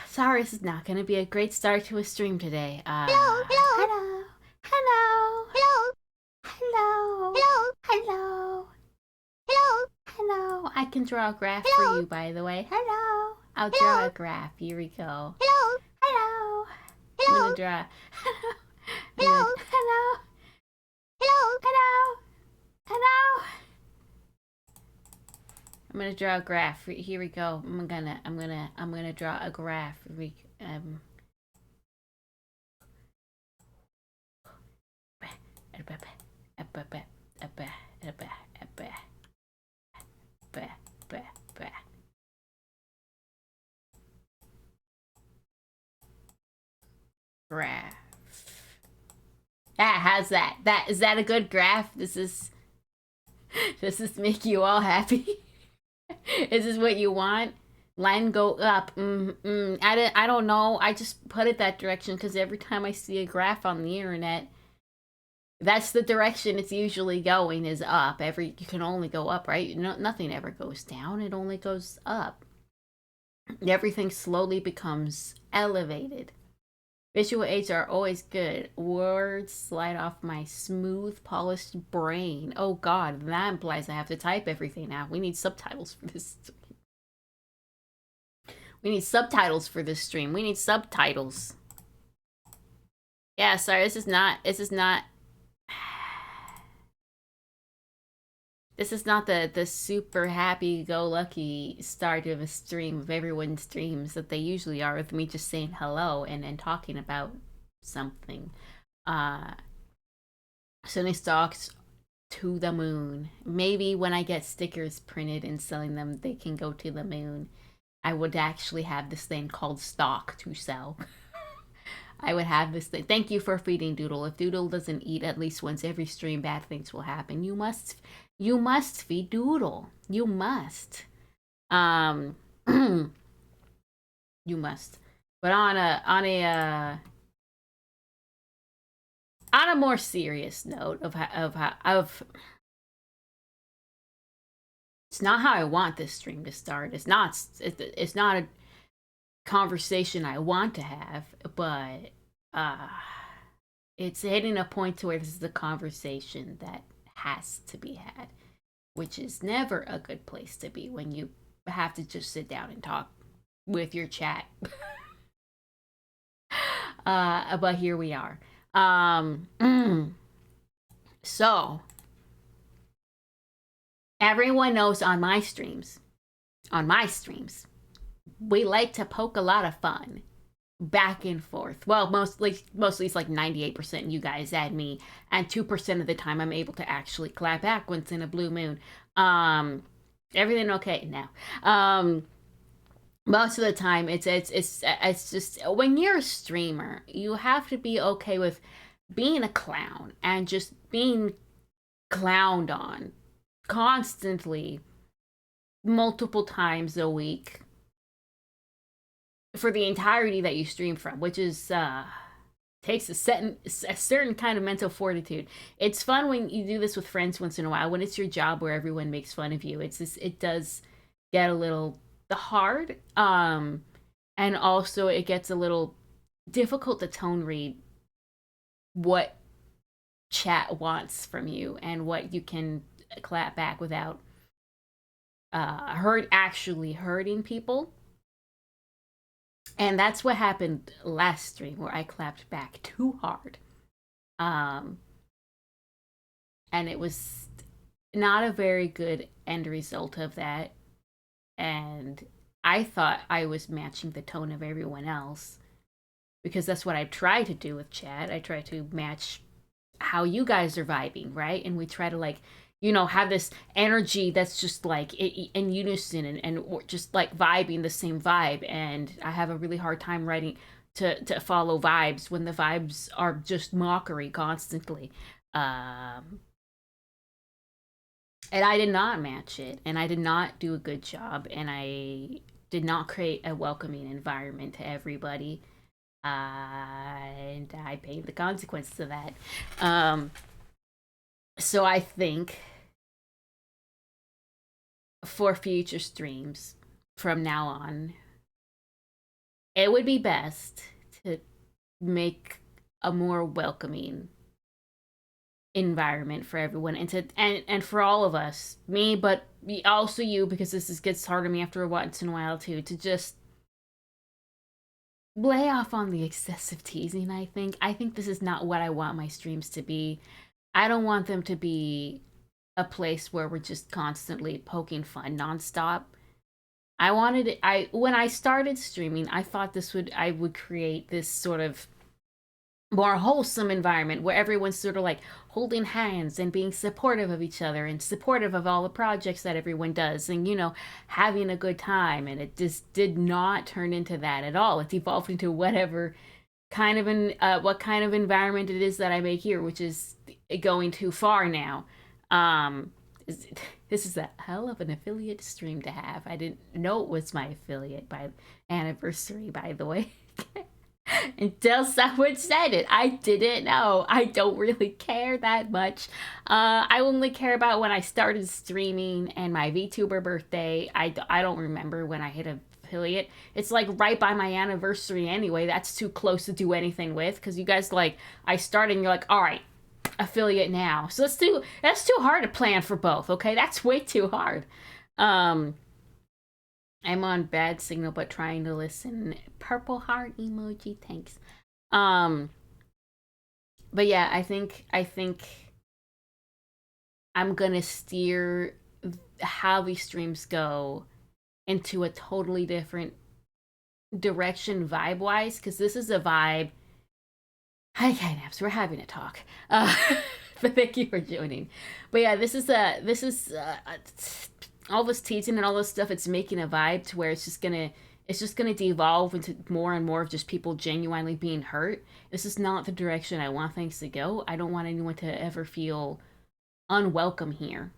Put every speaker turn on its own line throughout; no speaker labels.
Sorry, this is not going to be a great start to a stream today.
Hello, hello,
Hello, hello,
hello,
hello,
hello,
hello,
hello,
hello. I can draw a graph for
hello,
you, by the way. Hello. I'll draw a
hello,
graph. Here we go.
hello,
Hello. I'm going to
hello,
draw. I'm going to.
hello,
Hello,
hello,
hello, hello. I'm going to draw a graph. Here we go. I'm gonna draw a graph. Um, graph. How's that? Is that a good graph? Does this make you all happy? Is this what you want? Line go up. I don't know. I just put it that direction because every time I see a graph on the internet, that's the direction it's usually going is up. You can only go up, right? No, nothing ever goes down. It only goes up. Everything slowly becomes elevated. Visual aids are always good. Words slide off my smooth, polished brain. Oh god, that implies I have to type everything now. We need subtitles for this. We need subtitles for this stream. We need subtitles. Yeah, sorry, this is not this is not the super happy go lucky start of a stream of everyone's streams that they usually are with me just saying hello and talking about something. Uh Sunny stalks to the moon. Maybe when I get stickers printed and selling them, they can go to the moon. I would actually have this thing called stock to sell. I would have this thing. Thank you for feeding Doodle. If Doodle doesn't eat at least once every stream, bad things will happen. You must feed Doodle. You must. Um, you must. But on a more serious note of it's not how I want this stream to start. It's not a conversation I want to have, but uh it's hitting a point to where this is a conversation that has to be had, which is never a good place to be when you have to just sit down and talk with your chat. But here we are. So everyone knows on my streams, we like to poke a lot of fun back and forth. Well, mostly it's like 98% you guys add me, and 2% of the time I'm able to actually clap back once in a blue moon. Everything okay now. Most of the time it's just when you're a streamer, you have to be okay with being a clown and just being clowned on constantly multiple times a week for the entirety that you stream from, which is takes a certain kind of mental fortitude. It's fun when you do this with friends once in a while. When it's your job where everyone makes fun of you, it does get a little hard. And also it gets a little difficult to tone read what chat wants from you and what you can clap back without actually hurting people. And that's what happened last stream where I clapped back too hard. And it was not a very good end result of that. And I thought I was matching the tone of everyone else because that's what I try to do with chat. I try to match how you guys are vibing, right? And we try to have this energy that's just like in unison and just like vibing the same vibe. And I have a really hard time writing to follow vibes when the vibes are just mockery constantly. And I did not match it, and I did not do a good job, and I did not create a welcoming environment to everybody. And I paid the consequences of that. So I think for future streams from now on, it would be best to make a more welcoming environment for everyone and for all of us, me, but also you, because gets hard on me after a once in a while too, to just lay off on the excessive teasing. I think this is not what I want my streams to be. I don't want them to be a place where we're just constantly poking fun nonstop. I wanted it, I when I started streaming, I thought this would I would create this sort of more wholesome environment where everyone's sort of like holding hands and being supportive of each other and supportive of all the projects that everyone does, and having a good time. And it just did not turn into that at all. It's evolved into whatever what kind of environment it is that I make here, which is going too far now. um this is a hell of an affiliate stream to have. I didn't know it was my affiliate by anniversary, by the way. Until someone said it. I didn't know. I don't really care that much. I only care about when I started streaming and my VTuber birthday. I don't remember when I hit affiliate. It's like right by my anniversary anyway. That's too close to do anything with, because you guys I started and you're like, all right, affiliate now. So that's too hard to plan for both. Okay, that's way too hard. Um, I'm on bad signal, but trying to listen. Purple heart emoji, thanks. Um, but yeah, I think I'm gonna steer how these streams go into a totally different direction vibe wise, because this is a vibe. Hi, Kynaps, we're having a talk. But thank you for joining. But yeah, this is all this teasing and all this stuff. It's making a vibe to where it's just gonna devolve into more and more of just people genuinely being hurt. This is not the direction I want things to go. I don't want anyone to ever feel unwelcome here,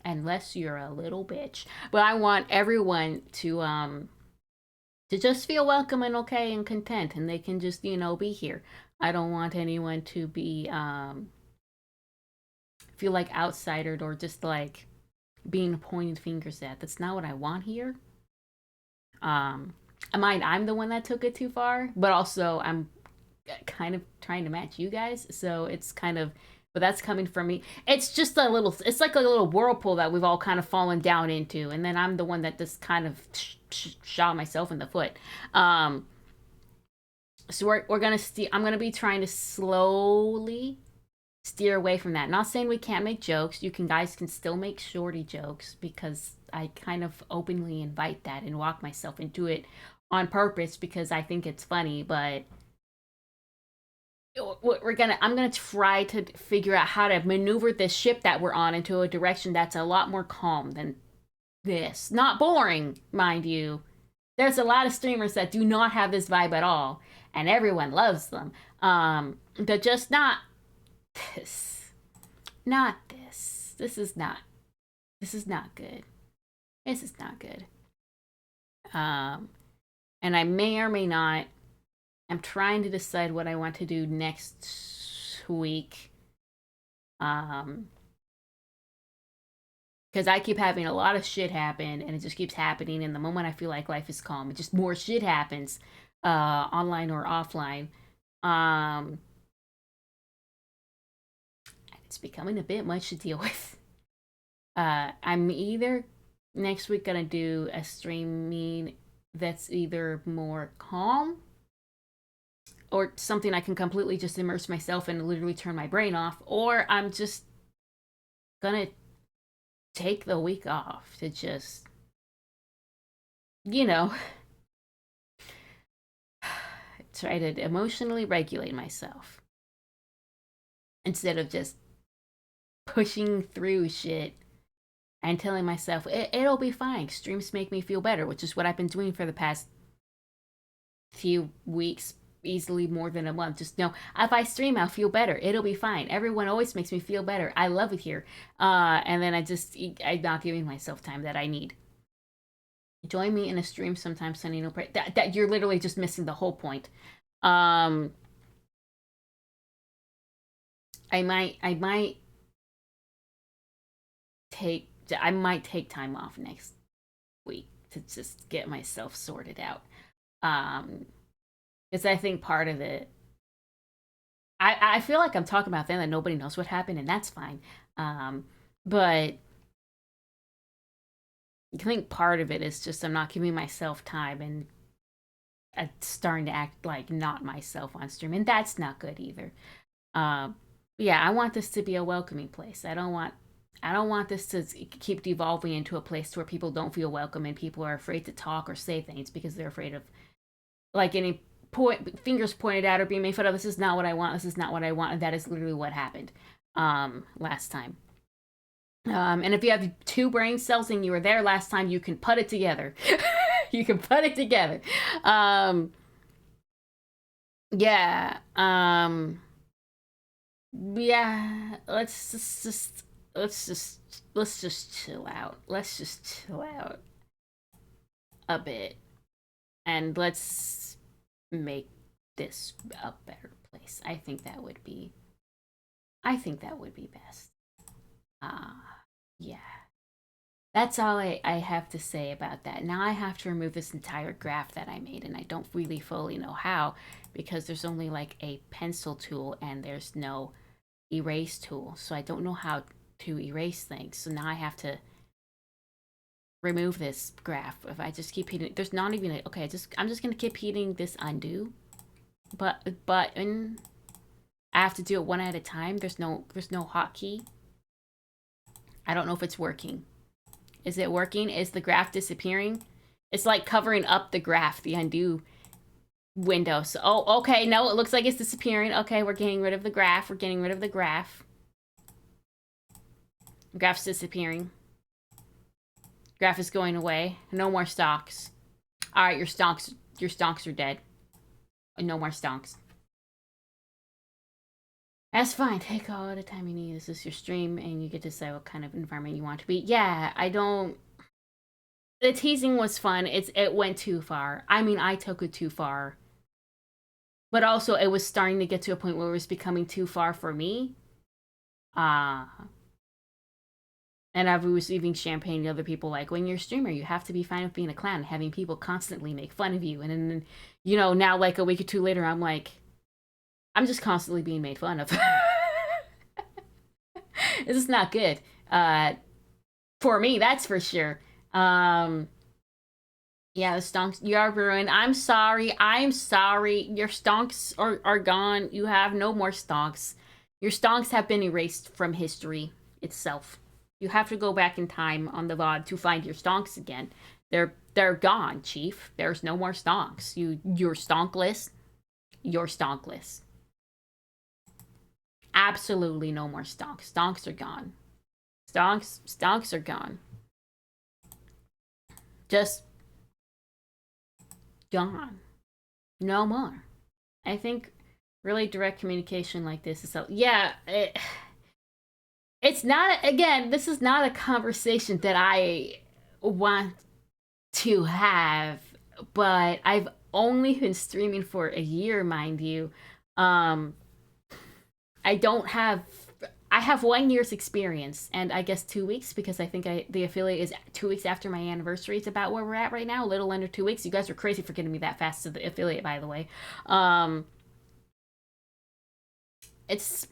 unless you're a little bitch. But I want everyone to just feel welcome and okay and content, and they can just be here. I don't want anyone to be feel like outsidered or just like being pointed fingers at. That's not what I want here. um I mind I'm the one that took it too far, but also I'm kind of trying to match you guys, so it's kind of, but that's coming from me. It's like a little whirlpool that we've all kind of fallen down into, and then I'm the one that just kind of shot myself in the foot. um so we're gonna I'm gonna be trying to slowly steer away from that. Not saying we can't make jokes. You guys can still make shorty jokes, because I kind of openly invite that and walk myself into it on purpose because I think it's funny. But I'm gonna try to figure out how to maneuver this ship that we're on into a direction that's a lot more calm than this. Not boring, mind you. There's a lot of streamers that do not have this vibe at all, and everyone loves them. They're just not this. Not this. This is not. This is not good. This is not good. Um, and I may or may not. I'm trying to decide what I want to do next week. Because I keep having a lot of shit happen, and it just keeps happening. And the moment I feel like life is calm, it just more shit happens, online or offline. Um, it's becoming a bit much to deal with. I'm either next week gonna do a streaming that's either more calm or something I can completely just immerse myself in and literally turn my brain off, or I'm just gonna take the week off to just, you know, try to emotionally regulate myself instead of just pushing through shit and telling myself it'll be fine. Streams make me feel better, which is what I've been doing for the past few weeks, easily more than a month. Just know if I stream, I'll feel better. It'll be fine. Everyone always makes me feel better. I love it here. And then I'm not giving myself time that I need. Join me in a stream sometime, Sunny. No, that you're literally just missing the whole point. Um, I might take time off next week to just get myself sorted out. Because I think part of it, I feel like I'm talking about them that nobody knows what happened, and that's fine. But I think part of it is just I'm not giving myself time and starting to act like not myself on stream, and that's not good either. Um, yeah, I want this to be a welcoming place. I don't want this to keep devolving into a place where people don't feel welcome and people are afraid to talk or say things because they're afraid of like any fingers pointed at or being made fun of. This is not what I want. This is not what I want. And that is literally what happened last time. And if you have two brain cells and you were there last time, you can put it together. You can put it together. Yeah. Yeah. Let's just chill out. Let's just chill out a bit, and let's make this a better place. I think that would be best. Yeah. That's all I have to say about that. Now I have to remove this entire graph that I made, and I don't really fully know how because there's only like a pencil tool and there's no erase tool. So I don't know how to erase things. So now I have to remove this graph. If I just keep hitting, there's not even a, okay, I'm just gonna keep hitting this undo button. I have to do it one at a time. There's no hotkey. I don't know if it's working. Is it working? Is the graph disappearing? It's like covering up the graph, the undo window. So, oh, okay. No, it looks like it's disappearing. Okay, we're getting rid of the graph. We're getting rid of the graph. The graph's disappearing. Graph is going away. No more stonks. All right, your stonks are dead. No more stonks. That's fine. Take all the time you need. This is your stream, and you get to decide what kind of environment you want to be. Yeah, I don't. The teasing was fun. It went too far. I mean, I took it too far, but also it was starting to get to a point where it was becoming too far for me. And I was receiving champagne to other people like, when you're a streamer, you have to be fine with being a clown, having people constantly make fun of you. And then, you know, now like a week or two later, I'm like, I'm just constantly being made fun of. This is not good. For me, that's for sure. Yeah, the stonks, you are ruined. I'm sorry. I'm sorry. Your stonks are gone. You have no more stonks. Your stonks have been erased from history itself. You have to go back in time on the VOD to find your stonks again. They're gone, Chief. There's no more stonks. You're stonkless. You're stonkless. Absolutely no more stonks. Stonks are gone. Stonks are gone. Just gone. No more. I think really direct communication like this is so yeah. It's not, again, this is not a conversation that I want to have, but I've only been streaming for a year, mind you. I have 1 year's experience and I guess 2 weeks because I think the affiliate is 2 weeks after my anniversary. It's about where we're at right now, a little under 2 weeks. You guys are crazy for getting me that fast to the affiliate, by the way. It's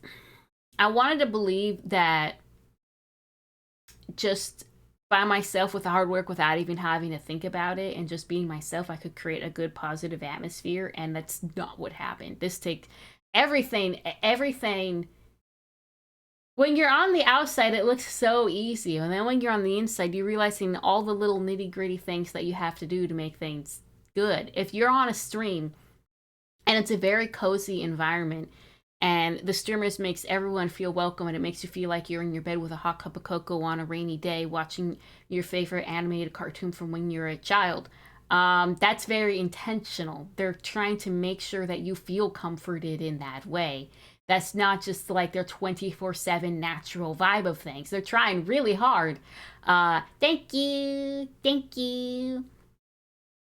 I wanted to believe that just by myself with the hard work without even having to think about it and just being myself, I could create a good positive atmosphere, and that's not what happened. This takes everything. When you're on the outside, it looks so easy, and then when you're on the inside, you're realizing all the little nitty-gritty things that you have to do to make things good. If you're on a stream and it's a very cozy environment, and the streamers makes everyone feel welcome, and it makes you feel like you're in your bed with a hot cup of cocoa on a rainy day watching your favorite animated cartoon from when you're a child. That's very intentional. They're trying to make sure that you feel comforted in that way. That's not just like their 24/7 natural vibe of things. They're trying really hard. Thank you. Thank you.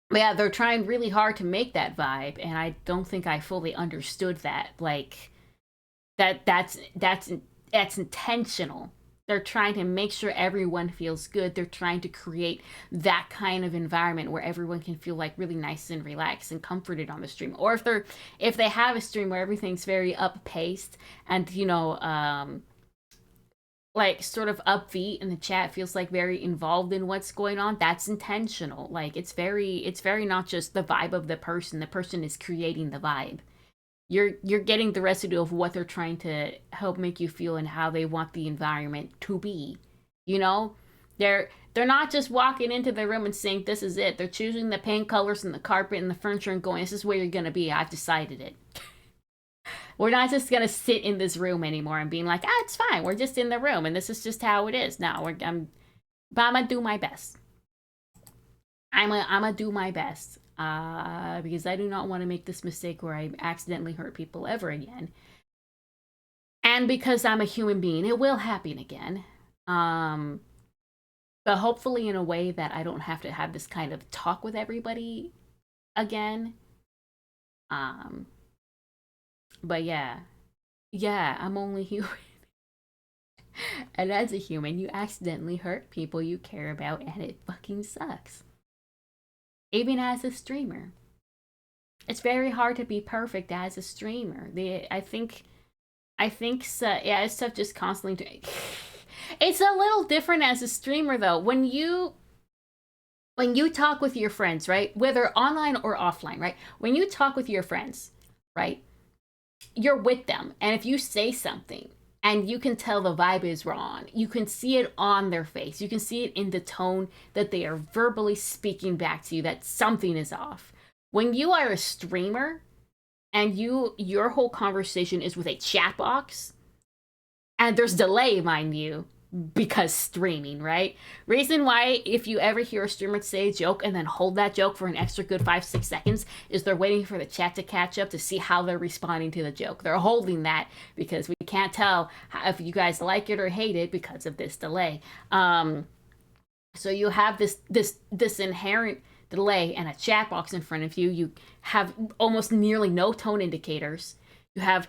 But yeah, they're trying really hard to make that vibe, and I don't think I fully understood that. Like, that's intentional. They're trying to make sure everyone feels good. They're trying to create that kind of environment where everyone can feel like really nice and relaxed and comforted on the stream. Or if they have a stream where everything's very up paced and like sort of upbeat and the chat feels like very involved in what's going on, that's intentional. Like it's very not just the vibe of the person. The person is creating the vibe. You're getting the residue of what they're trying to help make you feel and how they want the environment to be. You know? They're not just walking into the room and saying this is it. They're choosing the paint colors and the carpet and the furniture and going, this is where you're gonna be. I've decided it. We're not just gonna sit in this room anymore and being like, it's fine. We're just in the room and this is just how it is. No, but I'm gonna do my best. I'm gonna do my best. Because I do not want to make this mistake where I accidentally hurt people ever again. And because I'm a human being, it will happen again. But hopefully in a way that I don't have to have this kind of talk with everybody again. But yeah, I'm only human. And as a human, you accidentally hurt people you care about, and it fucking sucks. Even as a streamer, it's very hard to be perfect as a streamer. I think so, yeah, it's tough just constantly it's a little different as a streamer though. When you talk with your friends, right? Whether online or offline, right? When you talk with your friends, right? You're with them, and if you say something and you can tell the vibe is wrong, you can see it on their face. You can see it in the tone that they are verbally speaking back to you that something is off. When you are a streamer and your whole conversation is with a chat box, and there's delay, mind you, because streaming, right? Reason why if you ever hear a streamer say a joke and then hold that joke for an extra good 5-6 seconds is they're waiting for the chat to catch up to see how they're responding to the joke. They're holding that because we can't tell if you guys like it or hate it because of this delay. So you have this inherent delay and a chat box in front of you. You have almost nearly no tone indicators. You have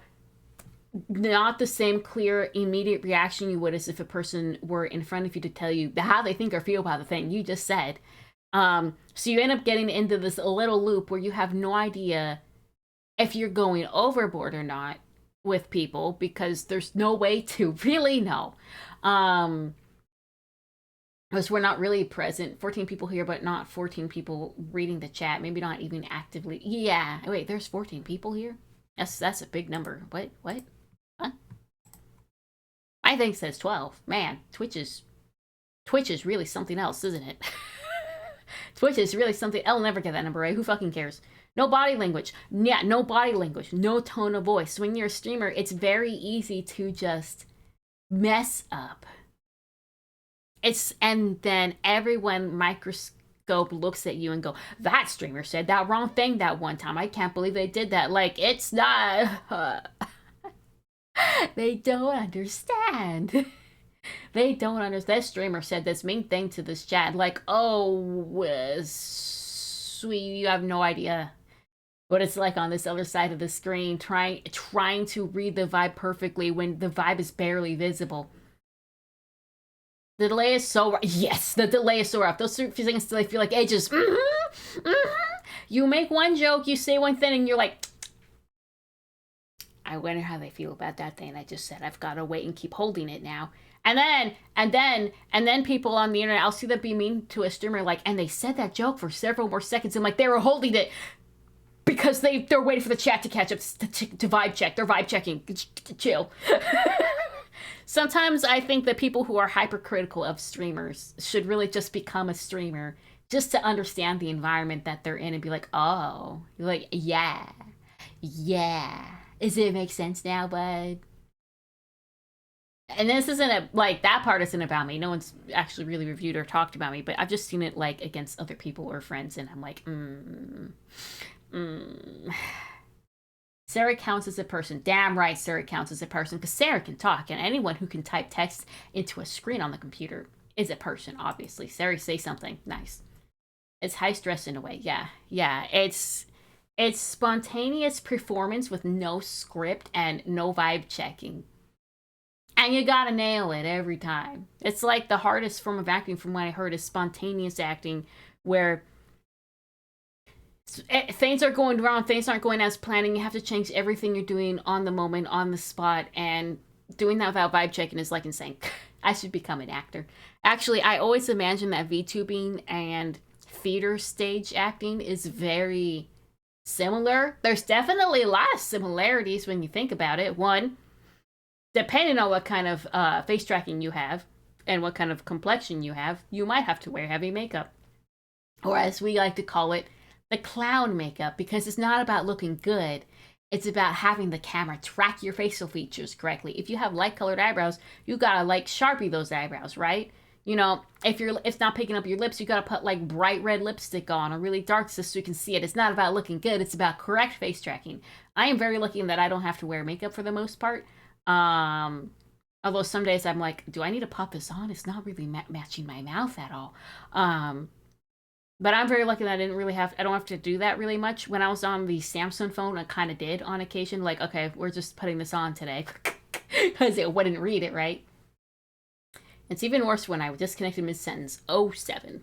not the same clear immediate reaction you would as if a person were in front of you to tell you how they think or feel about the thing you just said. So you end up getting into this little loop where you have no idea if you're going overboard or not with people because there's no way to really know. Because we're not really present. 14 people here, but not 14 people reading the chat. Maybe not even actively. Yeah. Wait, there's 14 people here? That's a big number. What? Huh? I think it says 12. Man, Twitch is really something else, isn't it? Twitch is really something. I'll never get that number right. Who fucking cares? No body language. Yeah, no body language. No tone of voice. When you're a streamer, it's very easy to just mess up. And then everyone microscope looks at you and go, that streamer said that wrong thing that one time. I can't believe they did that. Like, it's not... They don't understand. They don't understand. That streamer said this mean thing to this chat. Like, oh, sweet, you have no idea what it's like on this other side of the screen, trying to read the vibe perfectly when the vibe is barely visible. The delay is so... Yes, the delay is so rough. Those few seconds delay feel like ages. You make one joke, you say one thing, and you're like... I wonder how they feel about that thing I just said. I've got to wait and keep holding it now. And then people on the internet, I'll see them be mean to a streamer, like, and they said that joke for several more seconds, and like they were holding it because they're waiting for the chat to catch up to vibe check. They're vibe checking. Chill. Sometimes I think that people who are hypercritical of streamers should really just become a streamer just to understand the environment that they're in and be like, oh, you're like, yeah. Does it make sense now, bud? And this isn't like, that part isn't about me. No one's actually really reviewed or talked about me, but I've just seen it like against other people or friends, and I'm like, Sarah counts as a person. Damn right, Sarah counts as a person, because Sarah can talk, and anyone who can type text into a screen on the computer is a person, obviously. Sarah, say something. Nice. It's high stress in a way. Yeah. It's spontaneous performance with no script and no vibe checking. And you gotta nail it every time. It's like the hardest form of acting, from what I heard, is spontaneous acting, where things are going wrong, things aren't going as planned, and you have to change everything you're doing on the moment, on the spot, and doing that without vibe checking is like insane. I should become an actor. Actually, I always imagine that VTubing and theater stage acting is very similar. There's definitely a lot of similarities when you think about it. One, depending on what kind of face tracking you have and what kind of complexion you have, you might have to wear heavy makeup. Or as we like to call it, the clown makeup, because it's not about looking good. It's about having the camera track your facial features correctly. If you have light colored eyebrows, you gotta like Sharpie those eyebrows, right? You know, if it's not picking up your lips, you gotta put like bright red lipstick on or really dark so you can see it. It's not about looking good. It's about correct face tracking. I am very lucky in that I don't have to wear makeup for the most part. Although some days I'm like, do I need to pop this on? It's not really matching my mouth at all. But I'm very lucky that I don't have to do that really much. When I was on the Samsung phone, I kind of did on occasion. Like, okay, we're just putting this on today because it wouldn't read it, right? It's even worse when I disconnected mid-sentence. 07.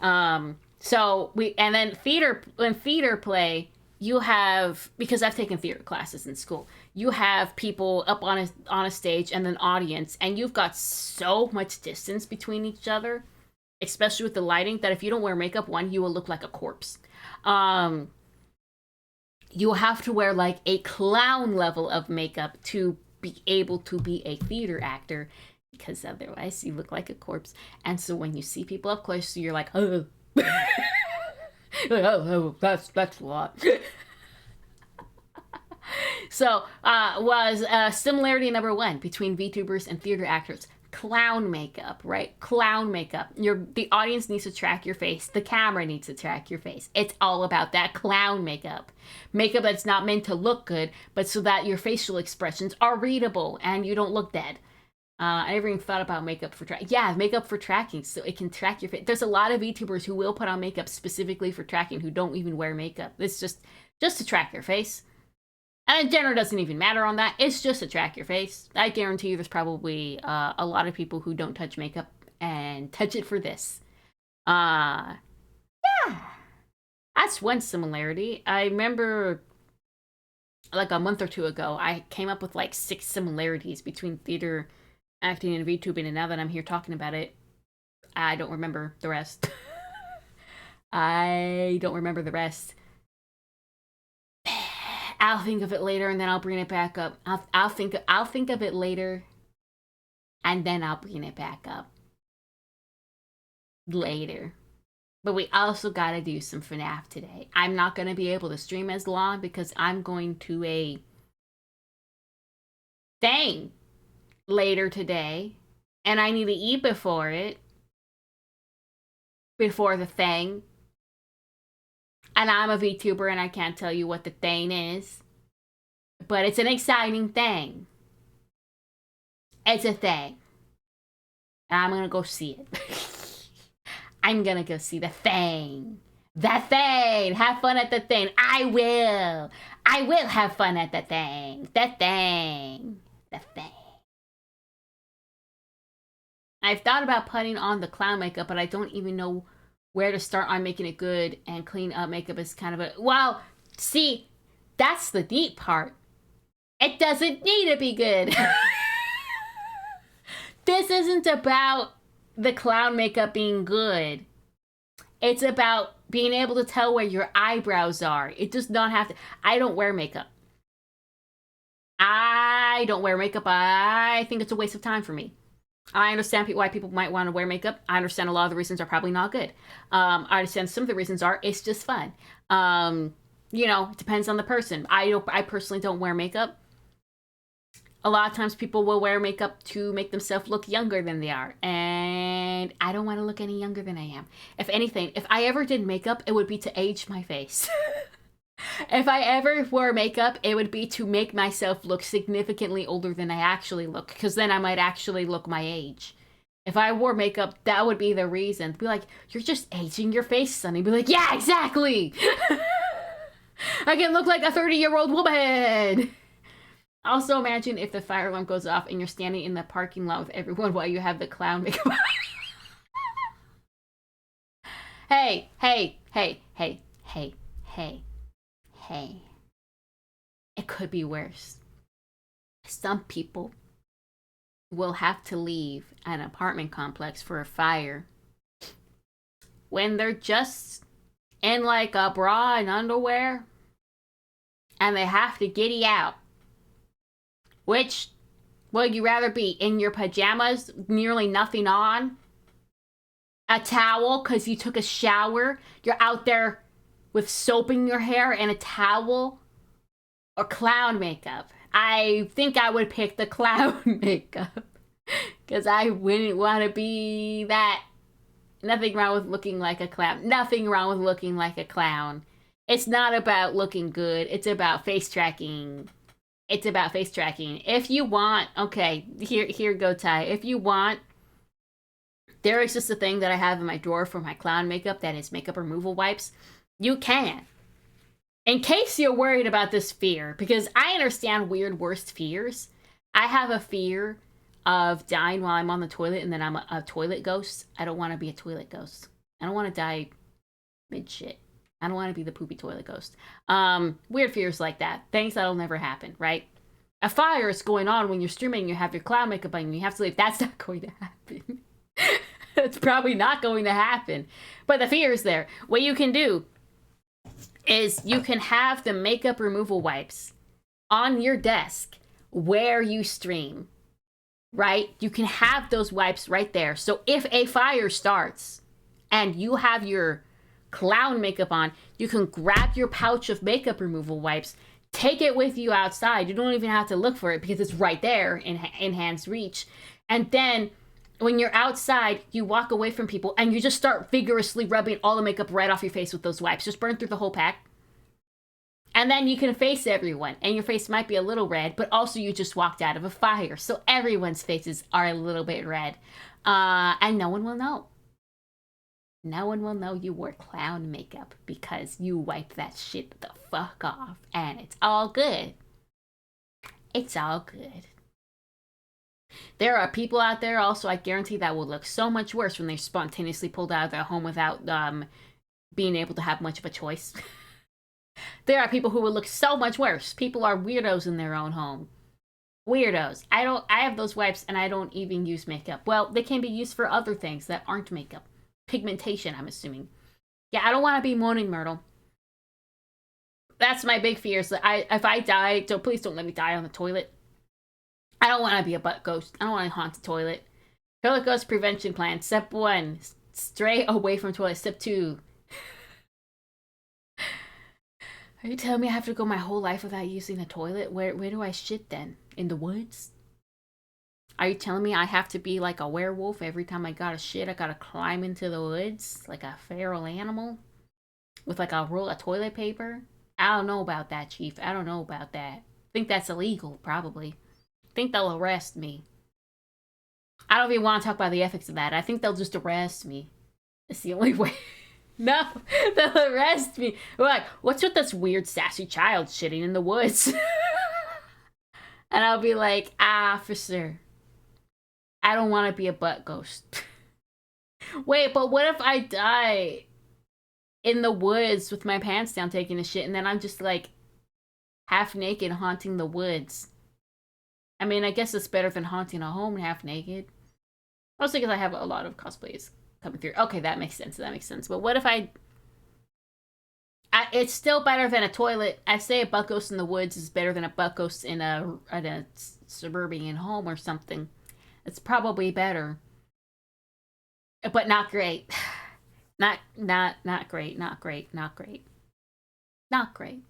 And then theater play, you have, because I've taken theater classes in school, you have people up on a stage and an audience, and you've got so much distance between each other, especially with the lighting, that if you don't wear makeup, one, you will look like a corpse. You have to wear like a clown level of makeup to be able to be a theater actor, because otherwise you look like a corpse. And so when you see people up close, you're like, oh, oh, that's a lot. So, was similarity number one between VTubers and theater actors: clown makeup, right? Clown makeup. The audience needs to track your face. The camera needs to track your face. It's all about that clown makeup. Makeup that's not meant to look good, but so that your facial expressions are readable and you don't look dead. I never even thought about makeup for tracking. Yeah, makeup for tracking, so it can track your face. There's a lot of VTubers who will put on makeup specifically for tracking who don't even wear makeup. It's just to track your face. And gender doesn't even matter on that. It's just to track your face. I guarantee you there's probably a lot of people who don't touch makeup and touch it for this. Yeah. That's one similarity. I remember like a month or two ago, I came up with like 6 similarities between theater acting and VTubing, and now that I'm here talking about it, I don't remember the rest. I don't remember the rest. I'll think of it later, and then I'll bring it back up. I'll think of it later, and then I'll bring it back up later. But we also gotta do some FNAF today. I'm not gonna be able to stream as long because I'm going to a thing later today, and I need to eat before the thing. And I'm a VTuber, and I can't tell you what the thing is, but it's an exciting thing. It's a thing. And I'm gonna go see it. I'm gonna go see the thing. The thing! Have fun at the thing. I will have fun at the thing. The thing. The thing. I've thought about putting on the clown makeup, but I don't even know where to start on making it good, and clean up makeup is kind of well, see, that's the neat part. It doesn't need to be good. This isn't about the clown makeup being good. It's about being able to tell where your eyebrows are. It does not have to. I don't wear makeup. I think it's a waste of time for me. I understand why people might want to wear makeup. I understand a lot of the reasons are probably not good. I understand some of the reasons are it's just fun. It depends on the person. I personally don't wear makeup. A lot of times people will wear makeup to make themselves look younger than they are. And I don't want to look any younger than I am. If anything, if I ever did makeup, it would be to age my face. If I ever wore makeup, it would be to make myself look significantly older than I actually look, because then I might actually look my age. If I wore makeup, that would be the reason. Be like, you're just aging your face, Sonny. Be like, yeah, exactly. I can look like a 30-year-old woman. Also, imagine if the fire alarm goes off and you're standing in the parking lot with everyone while you have the clown makeup. Hey, hey, hey, hey, hey, hey, hey. It could be worse. Some people will have to leave an apartment complex for a fire when they're just in like a bra and underwear and they have to giddy out. Which would you rather be in your pajamas, nearly nothing on? A towel because you took a shower? You're out there with soap in your hair and a towel? Or clown makeup? I think I would pick the clown makeup because I wouldn't want to be that. Nothing wrong with looking like a clown. Nothing wrong with looking like a clown. It's not about looking good. It's about face tracking. It's about face tracking. If you want, okay, here go Ty. If you want, there is just a thing that I have in my drawer for my clown makeup that is makeup removal wipes. You can. In case you're worried about this fear, because I understand weird worst fears. I have a fear of dying while I'm on the toilet and then I'm a toilet ghost. I don't want to be a toilet ghost. I don't want to die mid shit. I don't want to be the poopy toilet ghost. Weird fears like that. Things that'll never happen, right? A fire is going on when you're streaming, you have your clown makeup on, and you have to leave. That's not going to happen. It's probably not going to happen. But the fear is there. What you can do is you can have the makeup removal wipes on your desk where you stream, right? You can have those wipes right there. So if a fire starts and you have your clown makeup on, you can grab your pouch of makeup removal wipes, take it with you outside. You don't even have to look for it because it's right there in hand's reach. And then when you're outside, you walk away from people and you just start vigorously rubbing all the makeup right off your face with those wipes. Just burn through the whole pack. And then you can face everyone. And your face might be a little red, but also you just walked out of a fire. So everyone's faces are a little bit red. And no one will know. No one will know you wore clown makeup because you wiped that shit the fuck off. And it's all good. It's all good. There are people out there also, I guarantee, that will look so much worse when they're spontaneously pulled out of their home without being able to have much of a choice. There are people who will look so much worse. People are weirdos in their own home. Weirdos. I have those wipes and I don't even use makeup. Well, they can be used for other things that aren't makeup. Pigmentation, I'm assuming. Yeah, I don't want to be Moaning Myrtle. That's my big fear. So if I die, please don't let me die on the toilet. I don't want to be a butt ghost. I don't want to haunt the toilet. Toilet ghost prevention plan. Step 1, stray away from toilet. Step 2. Are you telling me I have to go my whole life without using a toilet? Where do I shit then? In the woods? Are you telling me I have to be like a werewolf every time I gotta shit? I gotta climb into the woods like a feral animal? With like a roll of toilet paper? I don't know about that, Chief. I don't know about that. I think that's illegal, probably. I think they'll arrest me. I don't even want to talk about the ethics of that. I think they'll just arrest me. It's the only way. No, they'll arrest me. We're like, what's with this weird sassy child shitting in the woods? And I'll be like, officer, I don't want to be a butt ghost. Wait, but what if I die in the woods with my pants down taking a shit and then I'm just like half naked haunting the woods? I mean, I guess it's better than haunting a home half naked. Mostly because I have a lot of cosplays coming through. Okay, that makes sense. That makes sense. But what if it's still better than a toilet. I say a butt ghost in the woods is better than a butt ghost in a suburban home or something. It's probably better. But not great. Not great. Not great. Not great. Not great.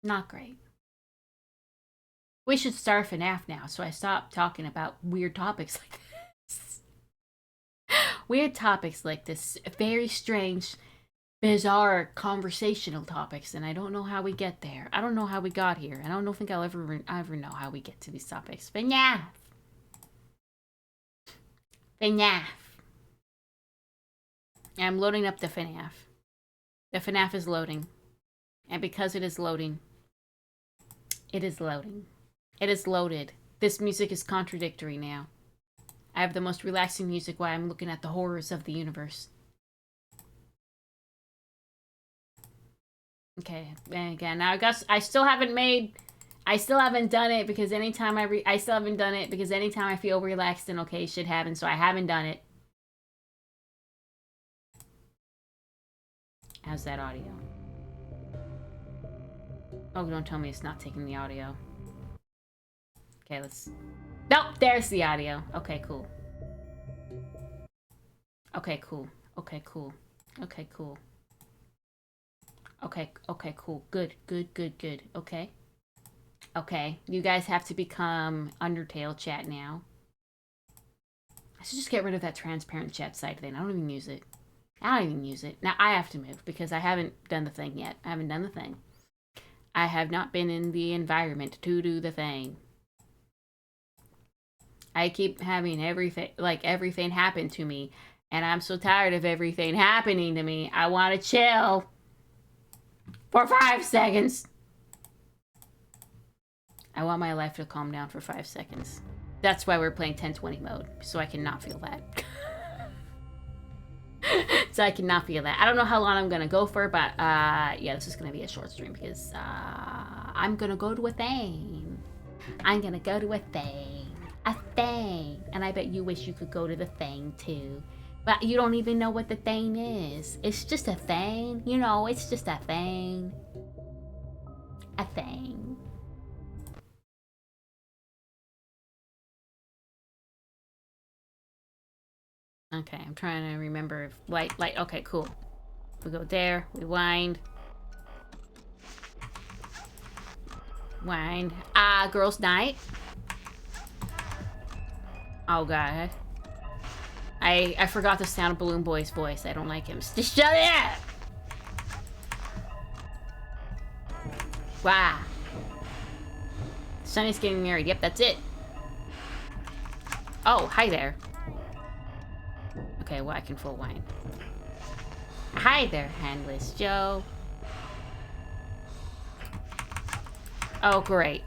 Not great. We should start FNAF now, so I stop talking about weird topics like this. Weird topics like this. Very strange, bizarre conversational topics, and I don't know how we get there. I don't know how we got here. I don't think I'll ever know how we get to these topics. FNAF. FNAF. I'm loading up the FNAF. The FNAF is loading. And because it is loading, it is loading. It is loaded. This music is contradictory now. I have the most relaxing music while I'm looking at the horrors of the universe. Okay, and again, now I guess I still haven't done it because anytime I still haven't done it because anytime I feel relaxed and okay, shit happens, so I haven't done it. How's that audio? Oh, don't tell me it's not taking the audio. Okay, let's... Nope, there's the audio. Okay, cool. Okay, cool. Okay, cool. Okay, cool. Okay, cool. Good. Okay. Okay, you guys have to become Undertale chat now. I should just get rid of that transparent chat side thing. I don't even use it. Now I have to move because I haven't done the thing yet. I haven't done the thing. I have not been in the environment to do the thing. I keep having everything happen to me, and I'm so tired of everything happening to me. I want to chill for 5 seconds. I want my life to calm down for 5 seconds. That's why we're playing 1020 mode, so I cannot feel that. So I cannot feel that. I don't know how long I'm gonna go for, but yeah, this is gonna be a short stream because I'm gonna go to a thing. I'm gonna go to a thing. A thing. And I bet you wish you could go to the thing too. But you don't even know what the thing is. It's just a thing. You know, it's just a thing. A thing. Okay, I'm trying to remember if light, okay, cool. We go there, we wind. Wind. Girls' night. Oh god. I forgot the sound of Balloon Boy's voice. I don't like him. Just shut it up! Wow. Sonny's getting married. Yep, that's it. Oh, hi there. Okay, well, I can full wine. Hi there, Handless Joe. Oh, great.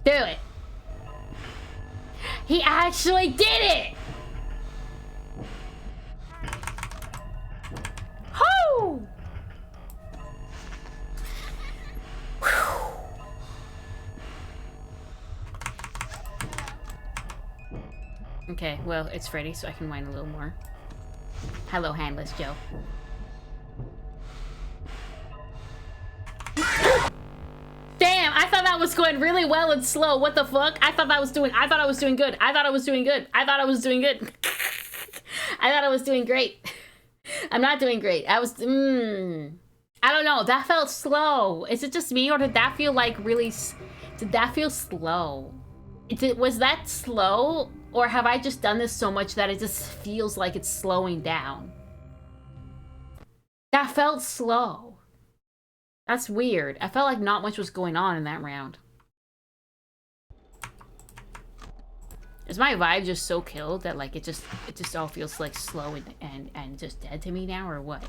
Do it. He actually did it! Whoo! Okay, well, it's ready, so I can whine a little more. Hello, Handless Joe. Damn, I thought that was going really well and slow. What the fuck? I thought I was doing good. I thought I was doing good. I thought I was doing great. I'm not doing great. I don't know. That felt slow. Is it just me, or did that feel like really... Did that feel slow? Was that slow? Or have I just done this so much that it just feels like it's slowing down? That felt slow. That's weird. I felt like not much was going on in that round. Is my vibe just so killed that like it just all feels like slow and just dead to me now, or what?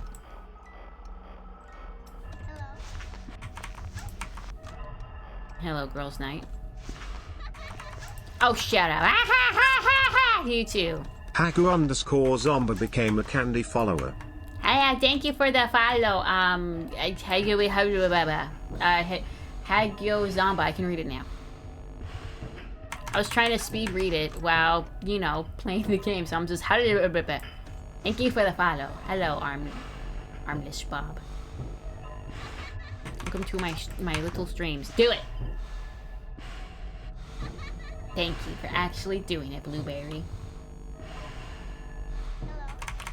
Hello, girls' night. Oh, shut up. Ah, ha, ha, ha, ha. You too.
Hagu_Zomba became a candy follower.
Hey, thank you for the follow. Hagyo Zomba. I can read it now. I was trying to speed read it while, you know, playing the game, so I'm just... Thank you for the follow. Hello, Armless Bob. Welcome to my little streams. Do it! Thank you for actually doing it, Blueberry.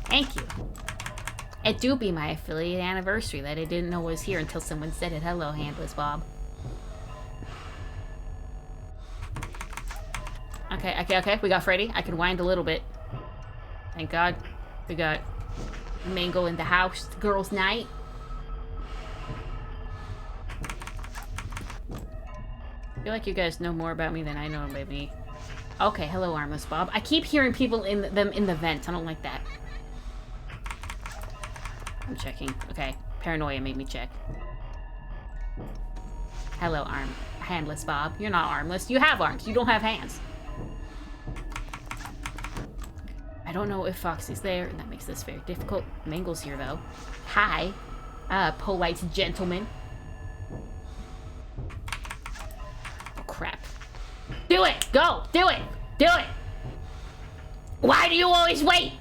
Thank you. It do be my affiliate anniversary that I didn't know was here until someone said it. Hello, Handless Bob. Okay. We got Freddy. I can wind a little bit. Thank God. We got Mango in the house. The girls' night. I feel like you guys know more about me than I know about me. Okay, hello, Armless Bob. I keep hearing people in the vents. I don't like that. I'm checking. Okay, paranoia made me check. Hello, handless Bob. You're not armless. You have arms. You don't have hands. I don't know if Foxy's there, and that makes this very difficult. Mangle's here, though. Hi. Polite gentleman. Oh, crap. Do it! Go! Do it! Do it! Why do you always wait?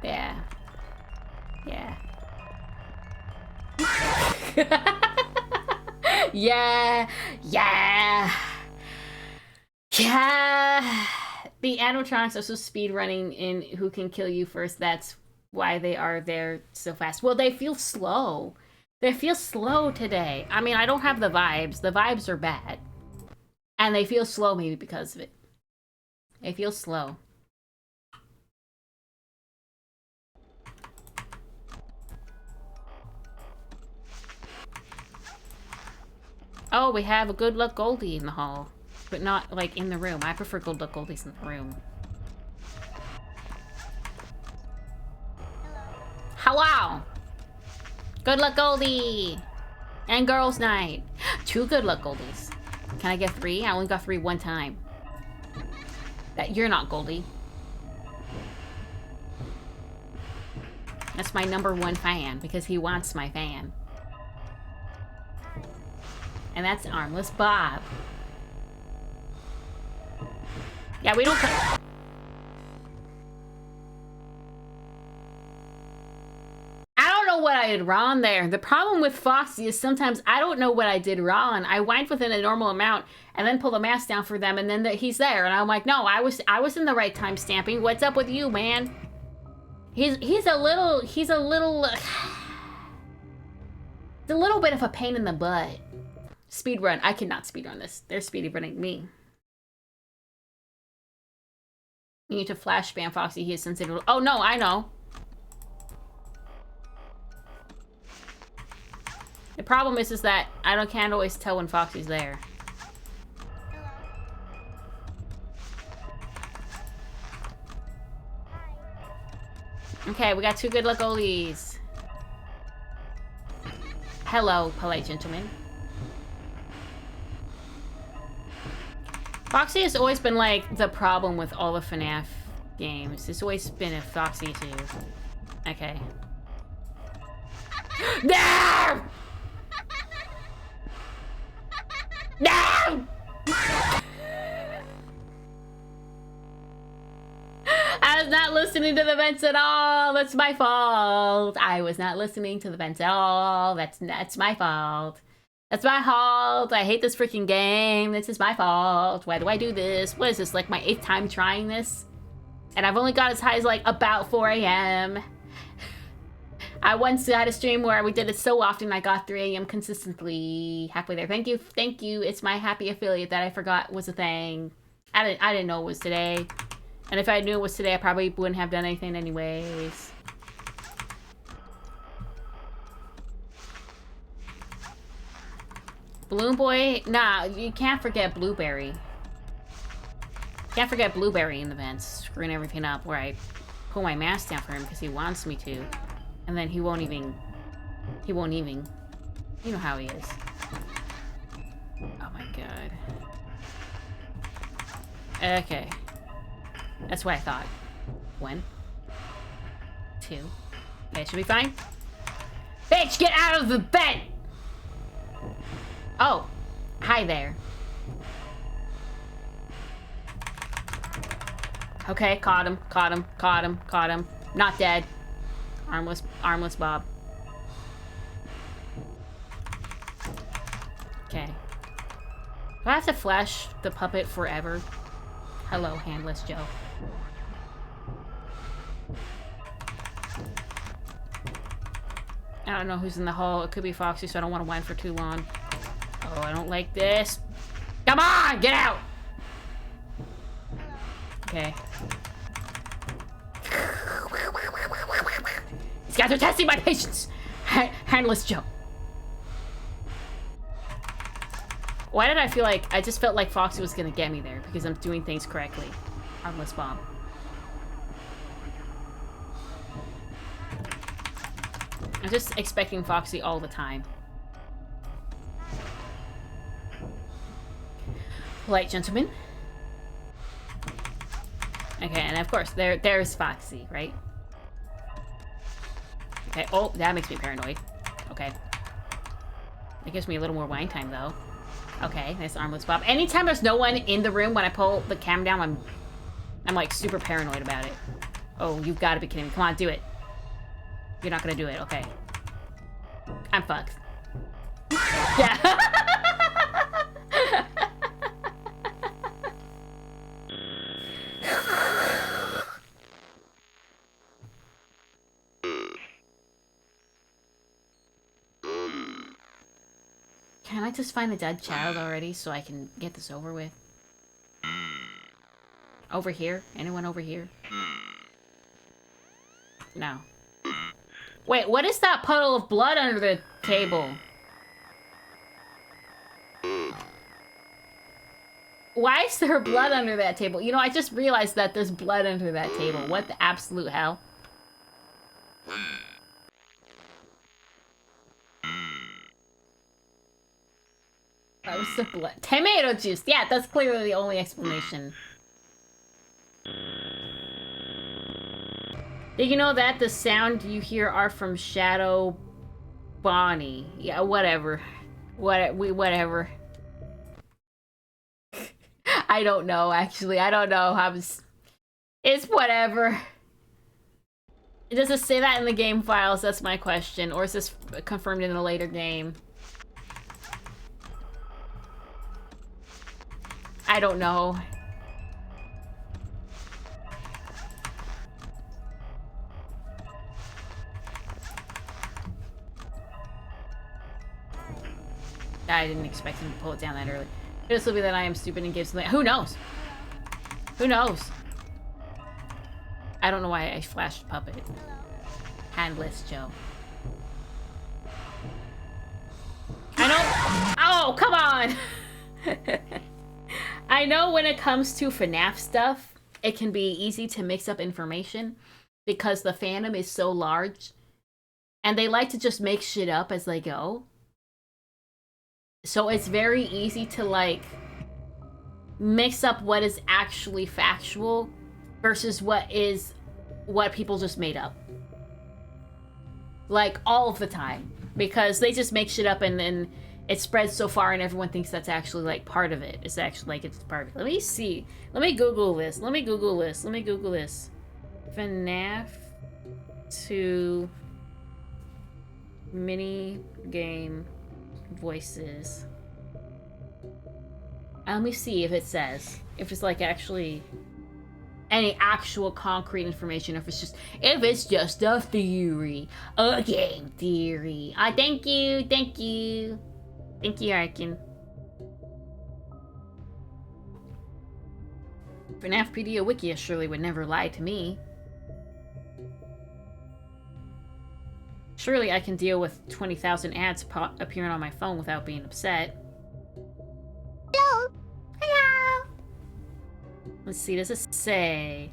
Yeah. Yeah. Yeah. Yeah. Yeah. The animatronics are so speed running in Who Can Kill You First. That's why they are there so fast. Well, they feel slow. They feel slow today. I mean, I don't have the vibes. The vibes are bad. And they feel slow maybe because of it. They feel slow. Oh, we have a Good Luck Goldie in the hall. But not, like, in the room. I prefer Good Luck Goldies in the room. Hello! Good Luck Goldie! And Girls Night. 2 Good Luck Goldies. Can I get 3? I only got 3 one time. You're not Goldie. That's my #1 fan, because he wants my fan. And that's Armless Bob. Yeah, we don't... I don't know what I did wrong there. The problem with Foxy is sometimes I don't know what I did wrong. I went within a normal amount and then pull the mask down for them, and then he's there. And I'm like, no, I was in the right time stamping. What's up with you, man? He's a little... It's a little bit of a pain in the butt. Speedrun. I cannot speedrun this. They're speedrunning me. You need to flash spam Foxy. He is sensitive. Oh, no, I know. The problem is that can't always tell when Foxy's there. Okay, we got 2 Good Luck Goldies. Hello, polite gentleman. Foxy has always been, like, the problem with all the FNAF games. It's always been a Foxy issue. Okay. No! No! I was not listening to the vents at all. That's my fault. I was not listening to the vents at all. That's my fault. That's my fault. I hate this freaking game. This is my fault. Why do I do this? What is this, like my 8th time trying this? And I've only got as high as like about 4 a.m. I once had a stream where we did it so often I got 3 a.m. consistently halfway there. Thank you. Thank you. It's my happy affiliate that I forgot was a thing. I didn't know it was today. And if I knew it was today, I probably wouldn't have done anything anyways. Balloon Boy? Nah, you can't forget Blueberry. Can't forget Blueberry in the vents, screwing everything up where I pull my mask down for him because he wants me to. And then he won't even. You know how he is. Oh my god. Okay. That's what I thought. 1, 2. Okay, should be fine. Bitch, get out of the bed! Oh, hi there. Okay, caught him. Not dead. Armless Bob. Okay. Do I have to flash the puppet forever? Hello, handless Joe. I don't know who's in the hall. It could be Foxy, so I don't want to whine for too long. Oh, I don't like this. Come on, get out! Okay. These guys are testing my patience! Handless Joe. Why did I feel like... I just felt like Foxy was gonna get me there because I'm doing things correctly. Armless Bomb. I'm just expecting Foxy all the time. Polite gentlemen. Okay, and of course, there's Foxy, right? Okay, oh, that makes me paranoid. Okay. It gives me a little more wine time, though. Okay, nice armless pop. Anytime there's no one in the room when I pull the cam down, I'm like super paranoid about it. Oh, you've got to be kidding me. Come on, do it. You're not gonna do it, okay. I'm fucked. Yeah. Can I just find the dead child already so I can get this over with? Over here? Anyone over here? No. Wait, what is that puddle of blood under the table? Why is there blood under that table? You know, I just realized that there's blood under that table. What the absolute hell? That was the blood. Tomato juice! Yeah, that's clearly the only explanation. Did you know that the sound you hear are from Shadow Bonnie? Yeah, whatever. Whatever. I don't know, actually. I don't know. It's whatever. Does it say that in the game files? That's my question. Or is this confirmed in a later game? I don't know. I didn't expect him to pull it down that early. This will be that I am stupid and give something. Who knows? Who knows? I don't know why I flashed puppet. Handless Joe. I know. Oh, come on! I know when it comes to FNAF stuff, it can be easy to mix up information because the fandom is so large and they like to just make shit up as they go. So it's very easy to like mix up what is actually factual versus what people just made up. Like all of the time. Because they just make shit up and then it spreads so far and everyone thinks that's actually like part of it. It's actually like it's part of it. Let me see. Let me Google this. Let me Google this. Let me Google this. FNAF 2 mini game voices. Let me see if it says. If it's like actually any actual concrete information, if it's just a theory. A game theory. Thank you. Thank you. Thank you, Arkin. FNAFpedia Wiki surely would never lie to me. Surely I can deal with 20,000 ads appearing on my phone without being upset.
Hello.
Hello. Let's see, does it say?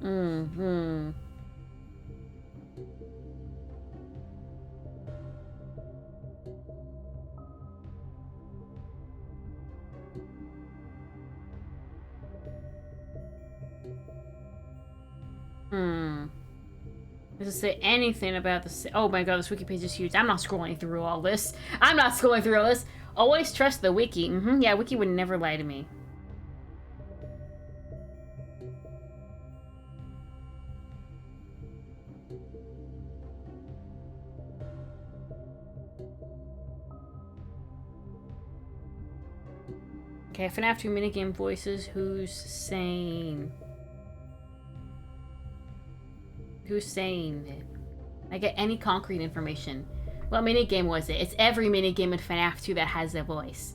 Mm-hmm. Does it say anything about the... Oh my god, this wiki page is huge. I'm not scrolling through all this. I'm not scrolling through all this. Always trust the wiki. Yeah, wiki would never lie to me. Okay, FNAF 2 minigame voices. Who's sane? Who's saying it? I get any concrete information. What minigame was it? It's every minigame in FNAF 2 that has a voice.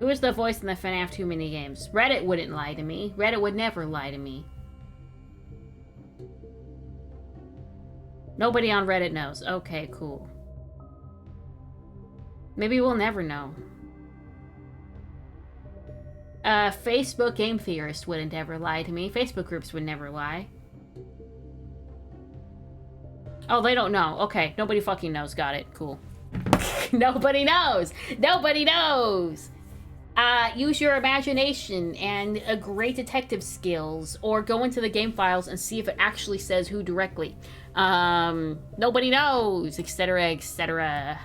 Who is the voice in the FNAF 2 minigames? Reddit wouldn't lie to me. Reddit would never lie to me. Nobody on Reddit knows. Okay, cool. Maybe we'll never know. Facebook game theorist wouldn't ever lie to me. Facebook groups would never lie. Oh, they don't know. Okay, nobody fucking knows. Got it. Cool. Nobody knows. Nobody knows. Use your imagination and great detective skills, or go into the game files and see if it actually says who directly. Nobody knows, etc., etc.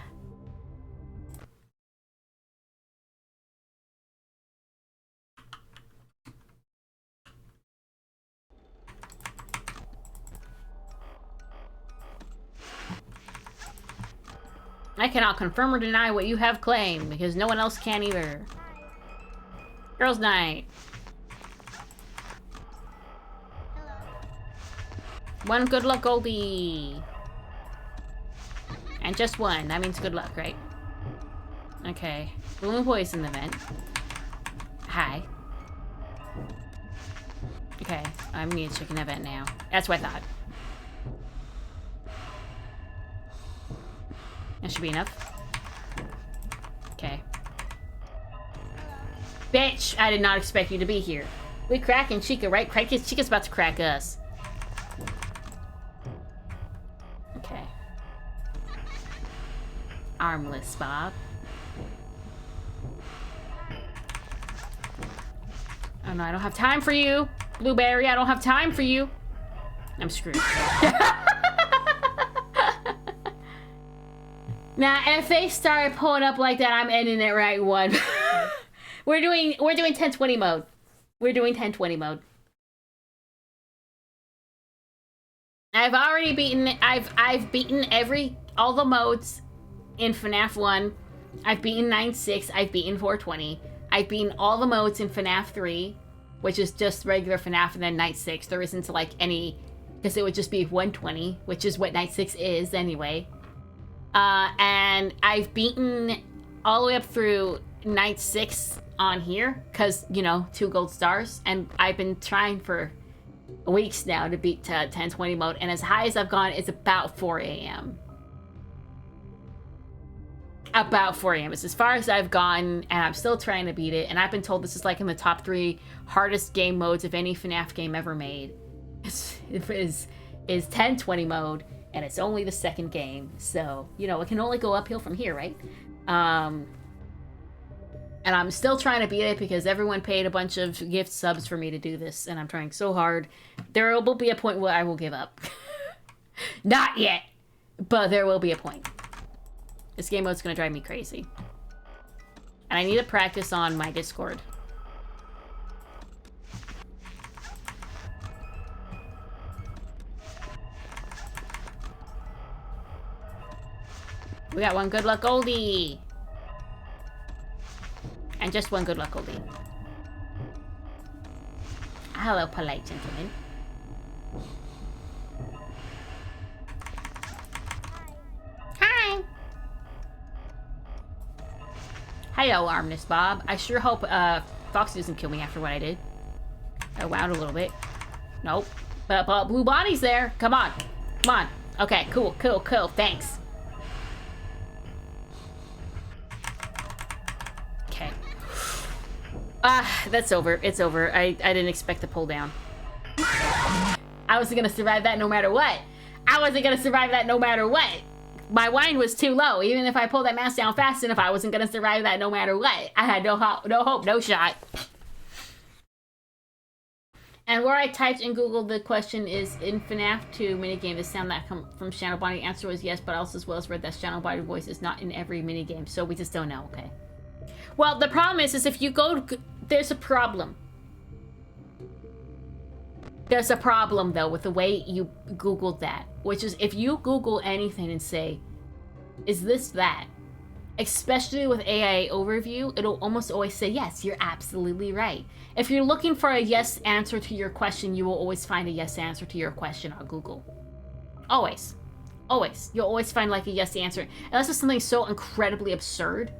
I cannot confirm or deny what you have claimed, because no one else can either. Girls' night. One good luck Goldie. And just one. That means good luck, right? Okay. Balloon poison event. Hi. Okay. I need a chicken event now. That's what I thought. That should be enough. Okay. Bitch! I did not expect you to be here. We cracking Chica, right? Chica's about to crack us. Okay. Armless Bob. Oh no, I don't have time for you. Blueberry, I don't have time for you. I'm screwed. Now, if they start pulling up like that, I'm ending it right one. We're doing 1020 mode. We're doing 1020 mode. I've already beaten I've beaten all the modes in FNAF 1. I've beaten 9.6, I've beaten 420. I've beaten all the modes in FNAF 3, which is just regular FNAF, and then Night 6. There isn't like any, because it would just be 120, which is what Night 6 is anyway. And I've beaten all the way up through Night 6 on here, because, you know, 2 gold stars, and I've been trying for weeks now to beat 1020 mode, and as high as I've gone, it's about 4 a.m. About 4 a.m. It's as far as I've gone, and I'm still trying to beat it, and I've been told this is like in the top 3 hardest game modes of any FNAF game ever made. Is 1020 mode, and it's only the second game, so, you know, it can only go uphill from here, right? And I'm still trying to beat it because everyone paid a bunch of gift subs for me to do this, and I'm trying so hard. There will be a point where I will give up. Not yet, but there will be a point. This game mode's gonna drive me crazy. And I need to practice on my Discord. We got one good luck oldie. And just one good luck oldie. Hello, polite gentlemen. Hi. Hello, Armless Bob. I sure hope Foxy doesn't kill me after what I did. I wowed a little bit. Nope. But Blue Bonnie's there. Come on. Come on. Okay, cool. Thanks. Okay. That's over. It's over. I didn't expect to pull down. I wasn't gonna survive that no matter what. My wine was too low. Even if I pulled that mask down fast enough, I wasn't gonna survive that no matter what. I had no hope, no shot. And where I typed in Google, the question is, in FNAF 2 minigame, the sound that come from Shadow Bonnie? The answer was yes, but also as well as read that Shadow Bonnie voice is not in every minigame, so we just don't know, okay? Well, the problem is if you go, there's a problem. There's a problem, though, with the way you Googled that, which is if you Google anything and say, is this that? Especially with AI overview, it'll almost always say, yes, you're absolutely right. If you're looking for a yes answer to your question, you will always find a yes answer to your question on Google. Always. Always. You'll always find like a yes answer. Unless it's something so incredibly absurd,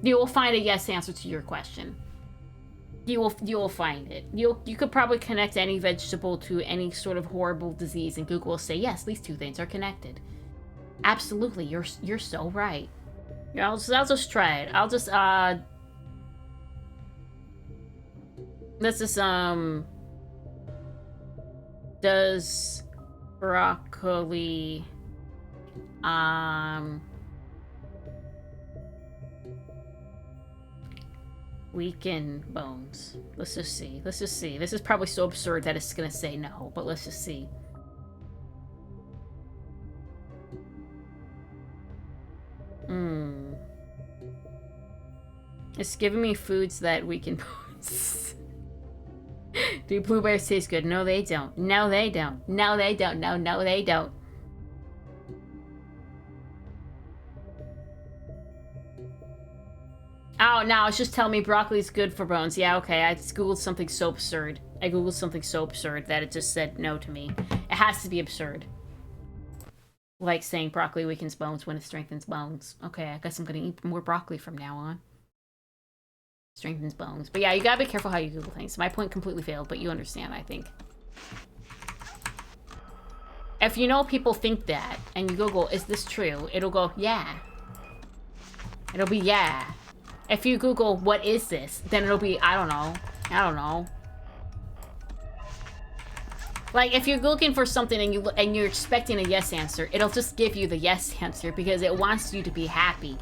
you will find a yes answer to your question. You will find it. You could probably connect any vegetable to any sort of horrible disease, and Google will say, yes, these two things are connected. Absolutely, you're so right. Yeah, I'll just try it. I'll just let's just does Broccoli. Weaken bones. Let's just see. Let's just see. This is probably so absurd that it's gonna say no, but let's just see. It's giving me foods that weaken bones. Do blueberries taste good? No, they don't. No, they don't. No, they don't. No, no, they don't. Oh, no, it's just telling me broccoli's good for bones. Yeah, okay, I just Googled something so absurd. I Googled something so absurd that it just said no to me. It has to be absurd. Like saying broccoli weakens bones when it strengthens bones. Okay, I guess I'm gonna eat more broccoli from now on. Strengthens bones. But yeah, you gotta be careful how you Google things. My point completely failed, but you understand, I think. If you know people think that, and you Google, is this true? It'll go, yeah. It'll be, yeah. If you Google, what is this? Then it'll be, I don't know. I don't know. Like, if you're looking for something and you're expecting a yes answer, it'll just give you the yes answer because it wants you to be happy.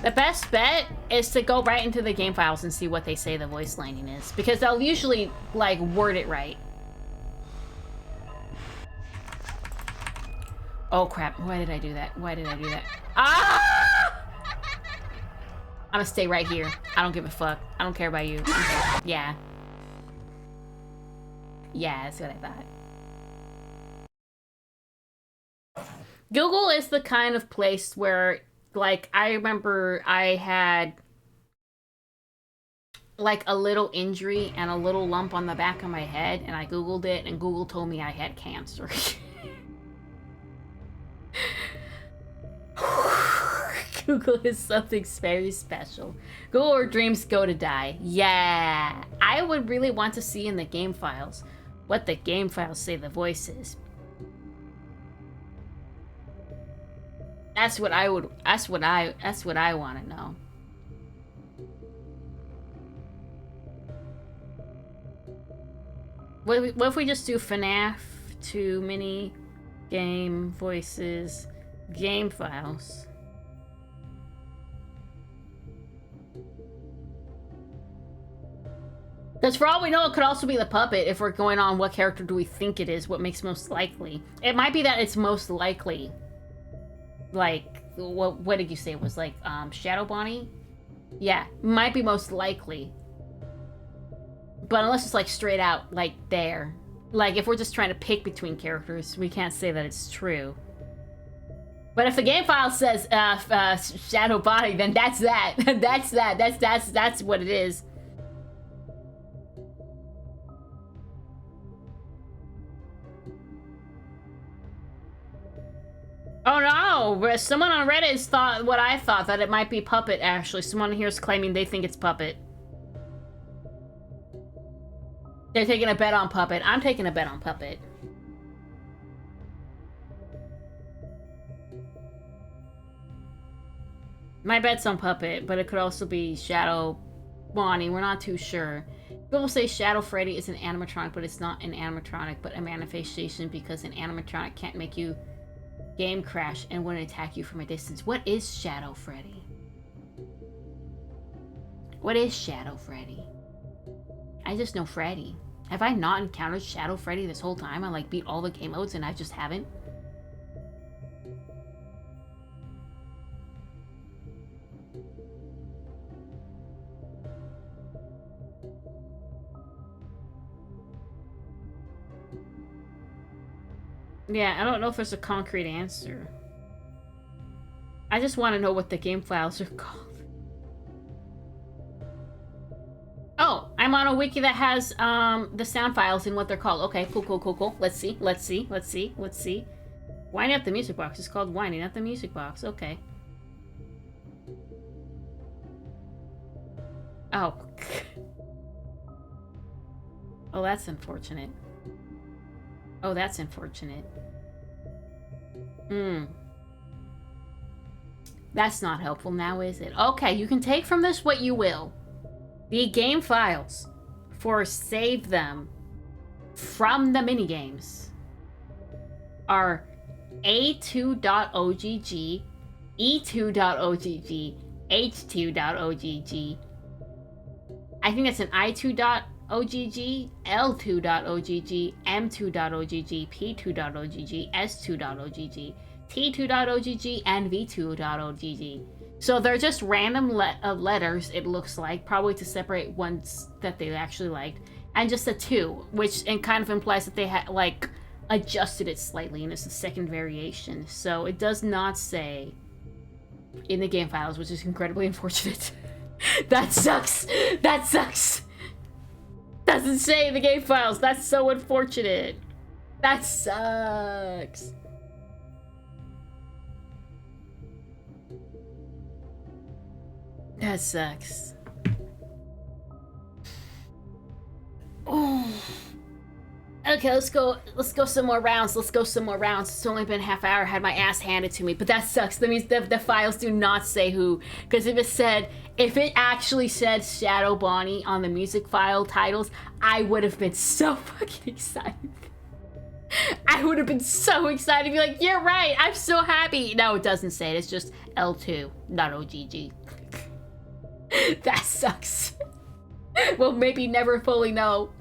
The best bet is to go right into the game files and see what they say the voice lining is. Because they'll usually, like, word it right. Oh, crap. Why did I do that? Why did I do that? Ah! I'm gonna stay right here. I don't give a fuck. I don't care about you. Yeah. Yeah, that's what I thought. Google is the kind of place where, like, I remember I had, like, a little injury and a little lump on the back of my head, and I Googled it, and Google told me I had cancer. Google is something very special. Google or dreams go to die. Yeah. I would really want to see in the game files what the game files say the voice is. That's what I would, that's what I want to know. What if we just do FNAF 2 mini game voices game files? Because for all we know, it could also be the puppet if we're going on what character do we think it is, what makes most likely. It might be that it's most likely. Like, what did you say it was, like, Shadow Bonnie? Yeah, might be most likely. But unless it's, like, straight out, like, there. Like, if we're just trying to pick between characters, we can't say that it's true. But if the game file says, Shadow Bonnie, then that's that. That's what it is. Oh no! Someone on Reddit has thought what I thought, that it might be Puppet, actually. Someone here is claiming they think it's Puppet. They're taking a bet on Puppet. I'm taking a bet on Puppet. My bet's on Puppet, but it could also be Shadow Bonnie. We're not too sure. People say Shadow Freddy is an animatronic, but it's not an animatronic, but a manifestation, because an animatronic can't make you game crash and wouldn't attack you from a distance. What is Shadow Freddy? What is Shadow Freddy? I just know Freddy. Have I not encountered Shadow Freddy this whole time? I like beat all the game modes and I just haven't. Yeah, I don't know if there's a concrete answer. I just want to know what the game files are called. Oh, I'm on a wiki that has the sound files and what they're called. Okay, cool. Let's see. Winding up the music box. It's called Winding Up the Music Box. Okay. Oh. Oh, that's unfortunate. Oh, that's unfortunate. That's not helpful now, is it? Okay, you can take from this what you will. The game files for save them from the minigames are A2.ogg, E2.ogg, H2.ogg. I think that's an I2.ogg, L2.ogg, M2.ogg, P2.ogg, S2.ogg, T2.ogg, and V2.ogg. So they're just random letters, it looks like, probably to separate ones that they actually liked, and just a 2, which kind of implies that they had, like, adjusted it slightly, and it's the second variation. So it does not say in the game files, which is incredibly unfortunate. That sucks! That sucks! Doesn't say in the game files. That's so unfortunate. That sucks. That sucks. Oh. Okay, let's go some more rounds. It's only been half hour. I had my ass handed to me, but that sucks. That means the files do not say who. Because if it actually said Shadow Bonnie on the music file titles, I would have been so fucking excited. I would have been so excited to be like, you're right, I'm so happy. No, it doesn't say it. It's just L2.ogg. That sucks. We'll maybe never fully know.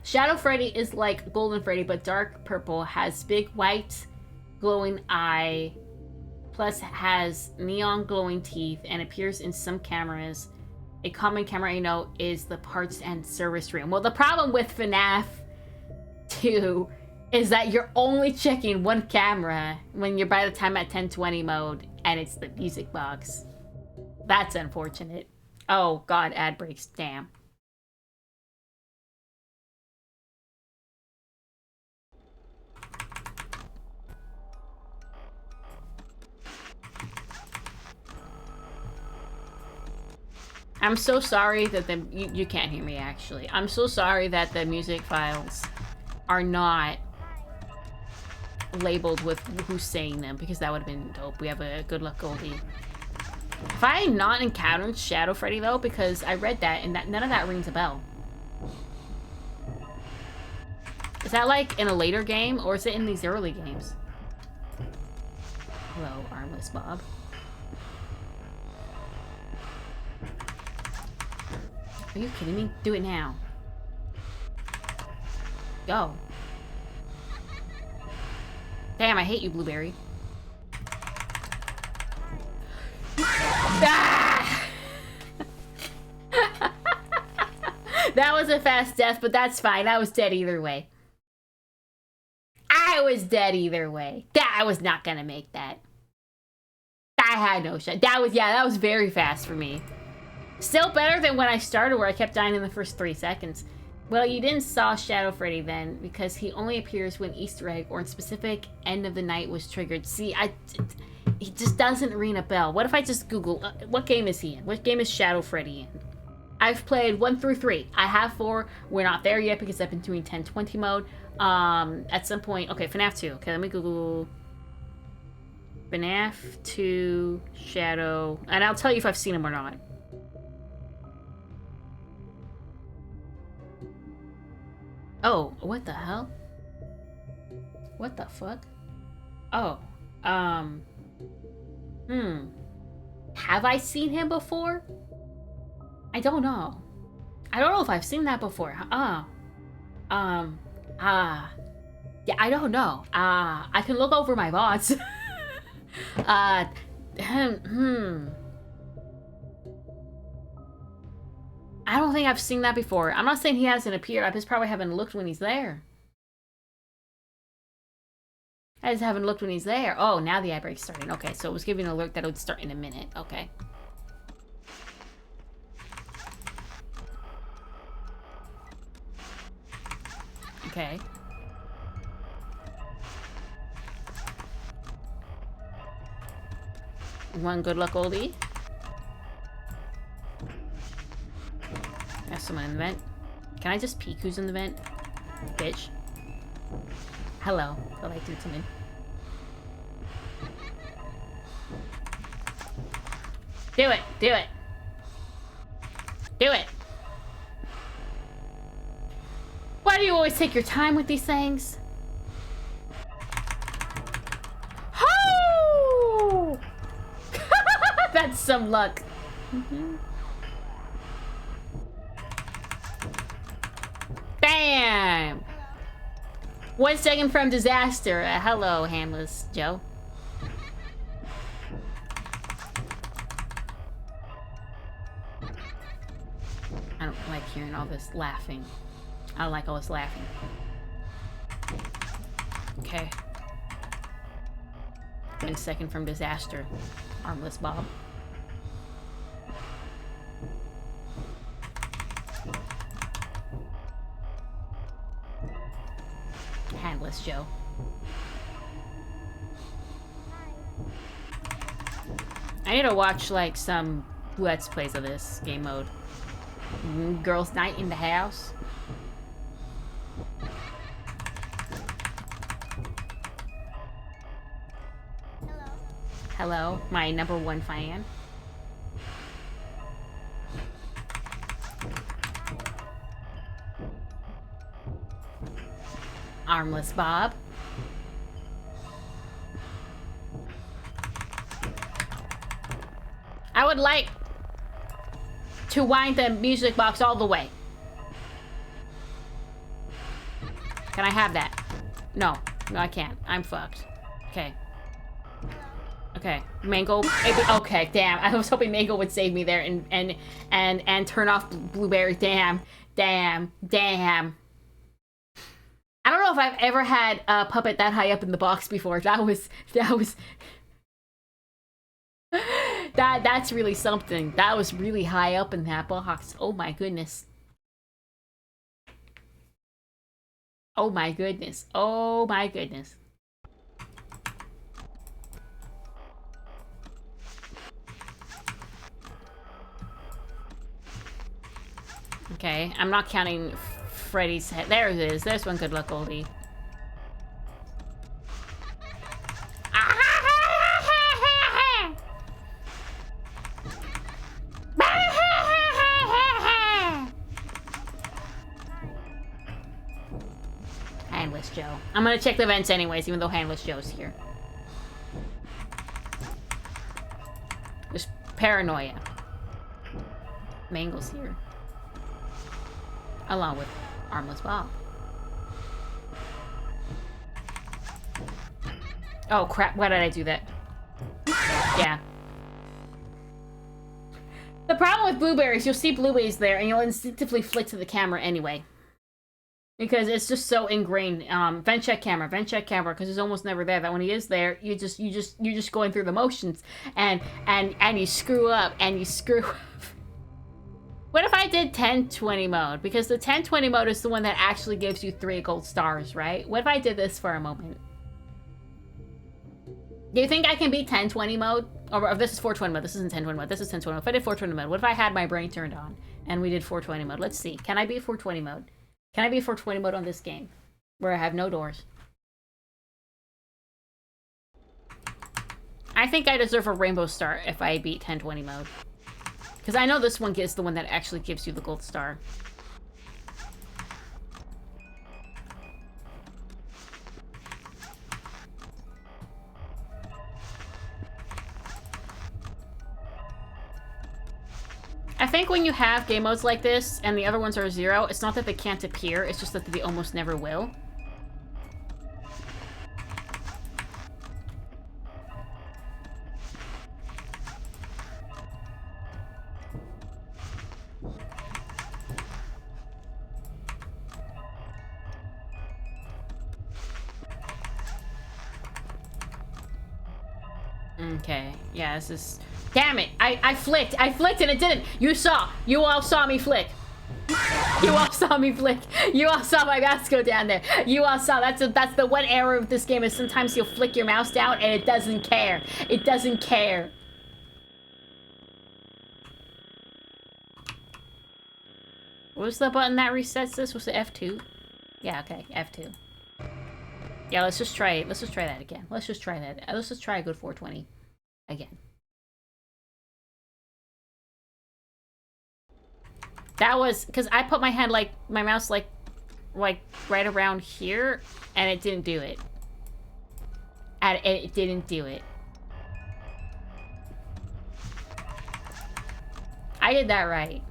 Shadow Freddy is like Golden Freddy, but dark purple, has big white glowing eye, plus has neon glowing teeth, and appears in some cameras. A common camera I know is the parts and service room. Well, the problem with FNAF 2 is that you're only checking one camera when you're by the time at 1020 mode, and it's the music box. That's unfortunate. Oh god, ad breaks, damn. I'm so sorry that you can't hear me actually. I'm so sorry that the music files are not labeled with who's saying them, because that would have been dope. We have a good luck Goldie. Have I not encountered Shadow Freddy though? Because I read that and none of that rings a bell. Is that like in a later game or is it in these early games? Hello, Armless Bob. Are you kidding me? Do it now. Go. Damn, I hate you, Blueberry. Ah! That was a fast death, but that's fine. I was dead either way. I was dead either way. I was not gonna make that. I had no shot. That was very fast for me. Still better than when I started, where I kept dying in the first 3 seconds. Well, you didn't saw Shadow Freddy then, because he only appears when Easter egg or in specific end of the night was triggered. See, he just doesn't ring a bell. What if I just Google, what game is he in? What game is Shadow Freddy in? I've played 1 through 3. I have 4. We're not there yet because I've been doing 1020 mode. At some point, okay, FNAF 2. Okay, let me Google FNAF 2 Shadow, and I'll tell you if I've seen him or not. Oh, what the hell? What the fuck? Oh, have I seen him before? I don't know. I don't know if I've seen that before. Yeah, I don't know. I can look over my bots. I don't think I've seen that before. I'm not saying he hasn't appeared. I just probably haven't looked when he's there. I just haven't looked when he's there. Oh, now the ad break's starting. Okay, so it was giving an alert that it would start in a minute. Okay. Okay. One good luck oldie. There's someone in the vent. Can I just peek who's in the vent? Bitch. Hello. I like to come in. Do it. Do it. Do it. do you always take your time with these things? Oh! That's some luck. Bam! 1 second from disaster. Hello, handless Joe. I don't like hearing all this laughing. I don't like all this laughing. Okay. 1 second from disaster. Armless Bob. Handless Joe. I need to watch like some Let's Plays of this game mode. Girls' night in the house. Hello, my #1 fan. Armless Bob. I would like to wind the music box all the way. Can I have that? No. No, I can't. I'm fucked. Okay. Okay. Mango. Okay, damn. I was hoping Mango would save me there and turn off Blueberry. Damn. Damn. Damn. I don't know if I've ever had a puppet that high up in the box before. That's really something. That was really high up in that box. Oh my goodness. Oh my goodness. Oh my goodness. Okay, I'm not counting Freddy's head. There it is. There's one good luck oldie. Handless Joe. I'm gonna check the vents anyways, even though Handless Joe's here. There's paranoia. Mangle's here. Along with Armless Bob. Oh crap, why did I do that? Yeah. The problem with blueberries, you'll see blueberries there and you'll instinctively flick to the camera anyway. Because it's just so ingrained. Vent check camera, because it's almost never there. That when he is there, you're just going through the motions and you screw up and you screw up. What if I did 1020 mode? Because the 1020 mode is the one that actually gives you 3 gold stars, right? What if I did this for a moment? Do you think I can beat 1020 mode? Or this is 420 mode. This isn't 1020 mode. This is 1020 mode. If I did 420 mode, what if I had my brain turned on and we did 420 mode? Let's see. Can I beat 420 mode? Can I beat 420 mode on this game? Where I have no doors. I think I deserve a rainbow star if I beat 1020 mode. Because I know this one is the one that actually gives you the gold star. I think when you have game modes like this, and the other ones are 0, it's not that they can't appear, it's just that they almost never will. Okay, yeah, this is... Damn it! I flicked and it didn't! You all saw me flick! You all saw me flick! You all saw my mouse go down there! You all saw, that's the one error of this game is sometimes you'll flick your mouse down and it doesn't care. It doesn't care. What was the button that resets this? Was it F2? Yeah, okay, F2. Yeah, let's just try it. Let's just try that again. Let's just try that. Let's just try a good 420 again. That was because I put my hand like my mouse like like, right around here, and it didn't do it. And it didn't do it. I did that right.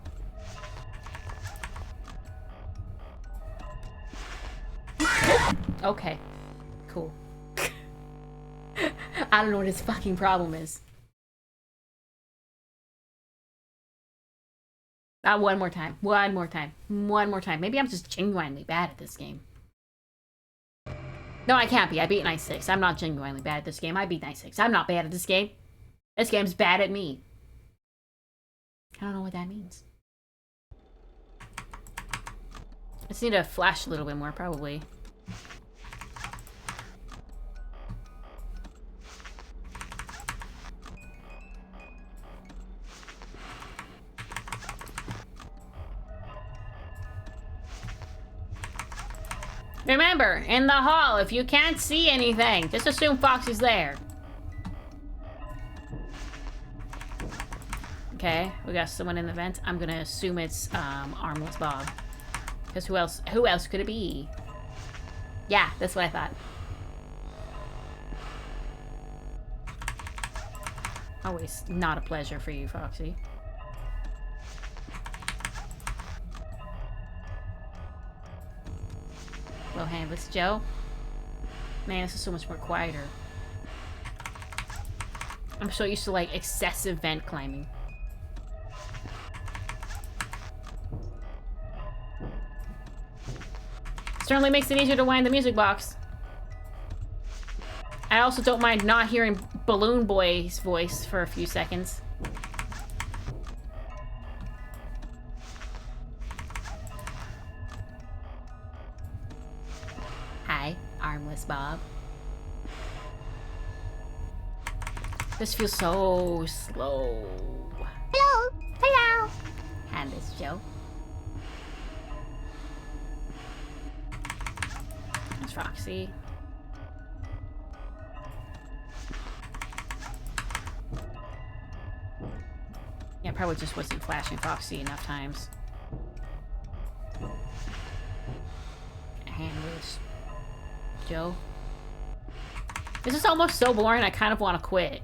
Okay. Cool. I don't know what his fucking problem is. One more time. One more time. One more time. Maybe I'm just genuinely bad at this game. No, I can't be. I beat Night 6. I'm not genuinely bad at this game. I beat Night 6. I'm not bad at this game. This game's bad at me. I don't know what that means. I just need to flash a little bit more, probably. Remember, in the hall, if you can't see anything, just assume Foxy's there. Okay, we got someone in the vent. I'm gonna assume it's Armless Bob. Because who else could it be? Yeah, that's what I thought. Always not a pleasure for you, Foxy. Well, handless Joe. Man, this is so much more quieter. I'm so used to, like, excessive vent climbing. Certainly makes it easier to wind the music box. I also don't mind not hearing Balloon Boy's voice for a few seconds. Hi, Armless Bob. This feels so slow.
Hello. Hello.
Handless Joe. There's Foxy. Yeah, probably just wasn't flashing Foxy enough times. Handless Joe. This is almost so boring, I kind of want to quit.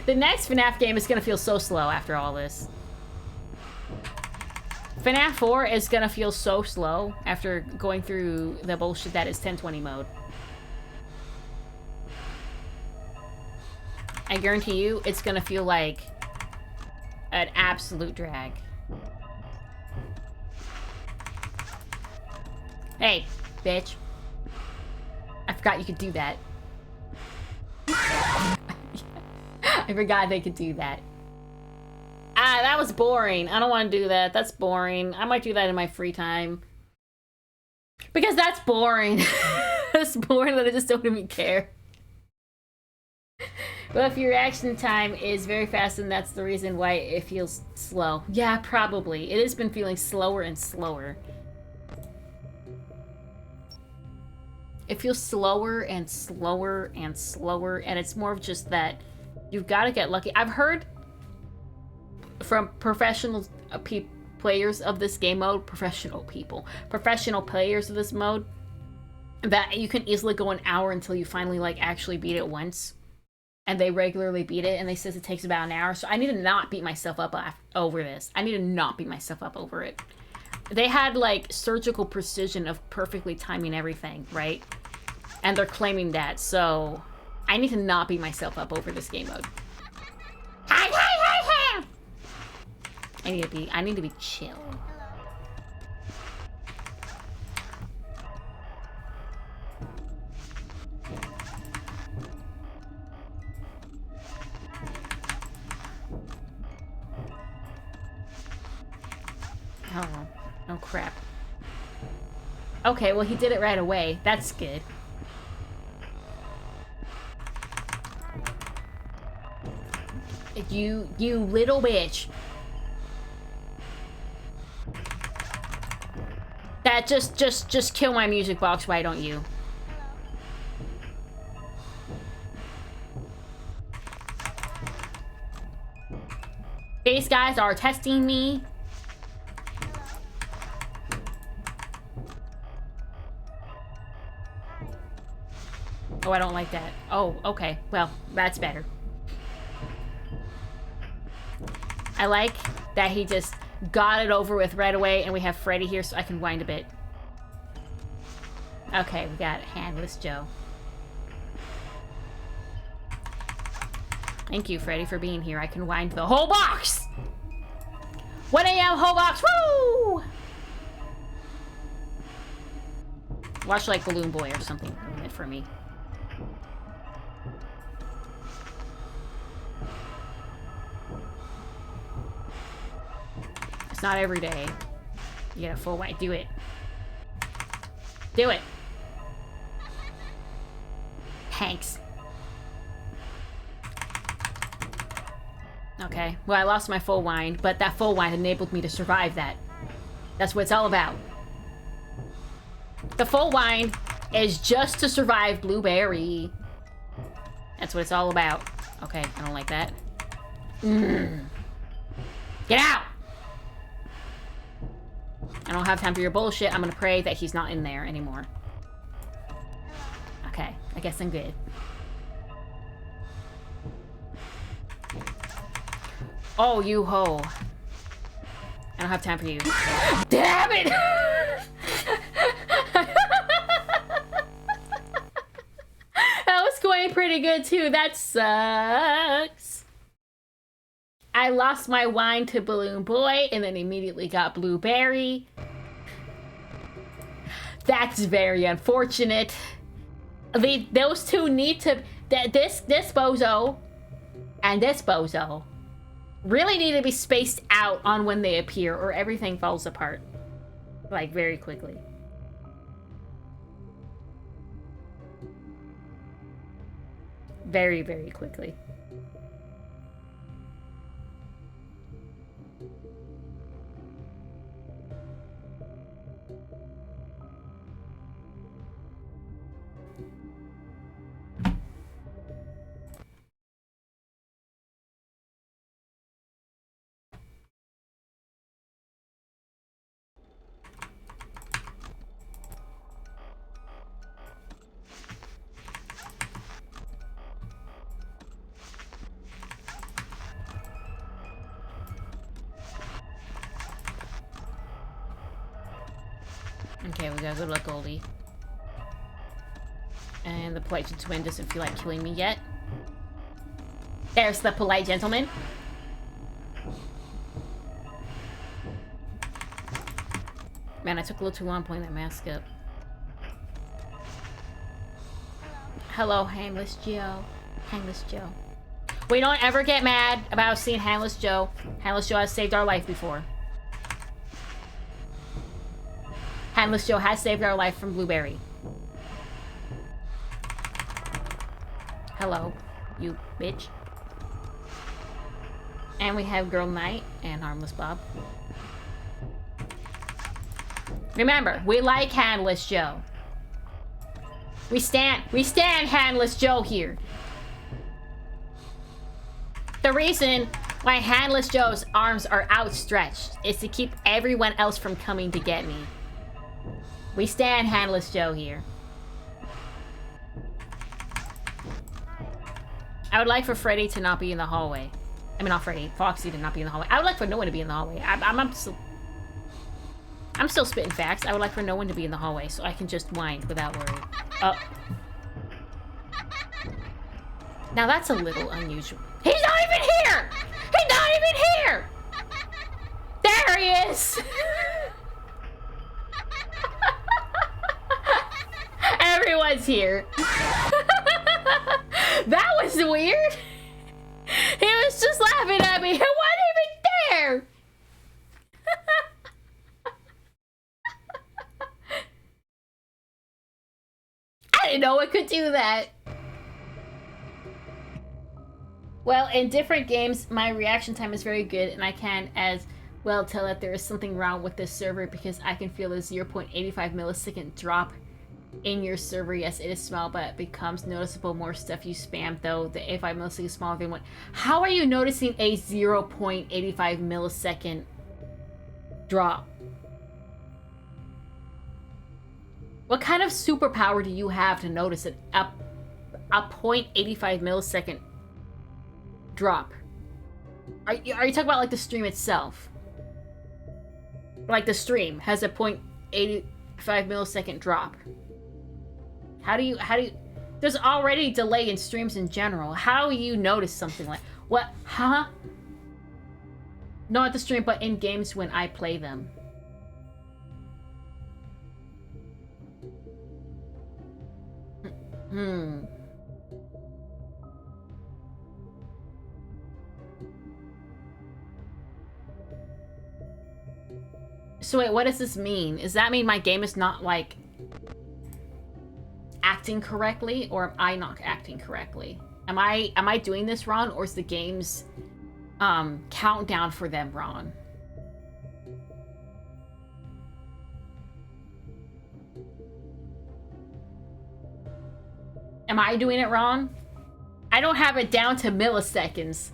The next FNAF game is gonna feel so slow after all this. FNAF 4 is gonna feel so slow after going through the bullshit that is 1020 mode. I guarantee you, it's gonna feel like an absolute drag. Hey, bitch. I forgot you could do that. I forgot they could do that. Ah, that was boring. I don't want to do that. That's boring. I might do that in my free time. Because that's boring. That's boring that I just don't even care. Well, if your reaction time is very fast, then that's the reason why it feels slow. Yeah, probably. It has been feeling slower and slower. It feels slower and slower and slower, and it's more of just that you've got to get lucky. I've heard from professional players of this game mode, professional players of this mode, that you can easily go an hour until you finally, like, actually beat it once. And they regularly beat it, and they says it takes about an hour. So I need to not beat myself up over this. I need to not beat myself up over it. They had, like, surgical precision of perfectly timing everything, right? And they're claiming that, so I need to not beat myself up over this game mode. I need to be chill. Oh, oh crap. Okay, well he did it right away. That's good. You little bitch. That just kill my music box, why don't you? These guys are testing me. Oh, I don't like that. Oh, okay. Well, that's better. I like that he just got it over with right away, and we have Freddy here so I can wind a bit. Okay, we got Handless Joe. Thank you, Freddy, for being here. I can wind the whole box! 1 a.m. whole box! Woo! Watch like Balloon Boy or something for me. It's not every day. You get a full white. Do it. Do it. Thanks. Okay. Well, I lost my full wind, but that full wind enabled me to survive that. That's what it's all about. The full wind is just to survive Blueberry. That's what it's all about. Okay, I don't like that. Get out! I don't have time for your bullshit. I'm gonna pray that he's not in there anymore. Okay, I guess I'm good. Oh, you ho. I don't have time for you. Damn it! That was going pretty good too. That sucks. I lost my wine to Balloon Boy and then immediately got Blueberry. That's very unfortunate. Those two need to... This bozo and this bozo really need to be spaced out on when they appear or everything falls apart. Like, very quickly. Very, very quickly. Okay, we got good luck, Goldie. And the polite twin doesn't feel like killing me yet. There's the polite gentleman. Man, I took a little too long putting that mask up. Hello, Handless Joe. Handless Joe. We don't ever get mad about seeing Handless Joe. Handless Joe has saved our life before. Handless Joe has saved our life from Blueberry. Hello, you bitch. And we have Girl Knight and Harmless Bob. Remember, we like Handless Joe. We stand Handless Joe here. The reason why Handless Joe's arms are outstretched is to keep everyone else from coming to get me. We stand Handless Joe here. I would like for Freddy to not be in the hallway. I mean, not Freddy. Foxy to not be in the hallway. I would like for no one to be in the hallway. I'm still spitting facts. I would like for no one to be in the hallway so I can just whine without worry. Oh. Now that's a little unusual. He's not even here! He's not even here! There he is! Everyone's here. That was weird. He was just laughing at me. He wasn't even there. I didn't know it could do that. Well, in different games, my reaction time is very good, and I can as well tell that there is something wrong with this server because I can feel a 0.85 millisecond drop in your server. Yes, it is small, but it becomes noticeable more stuff you spam, though. The 85 millisecond is smaller than one. How are you noticing a 0.85 millisecond drop? What kind of superpower do you have to notice it up a 0.85 millisecond drop. Are you talking about like the stream itself? Like the stream has a 0.85 millisecond drop. How do you there's already delay in streams in general. How you notice something like what? Huh? Not at the stream, but in games when I play them. So wait, what does this mean? Does that mean my game is not, like, acting correctly, or am I not acting correctly? Am I doing this wrong, or is the game's countdown for them wrong? Am I doing it wrong? I don't have it down to milliseconds.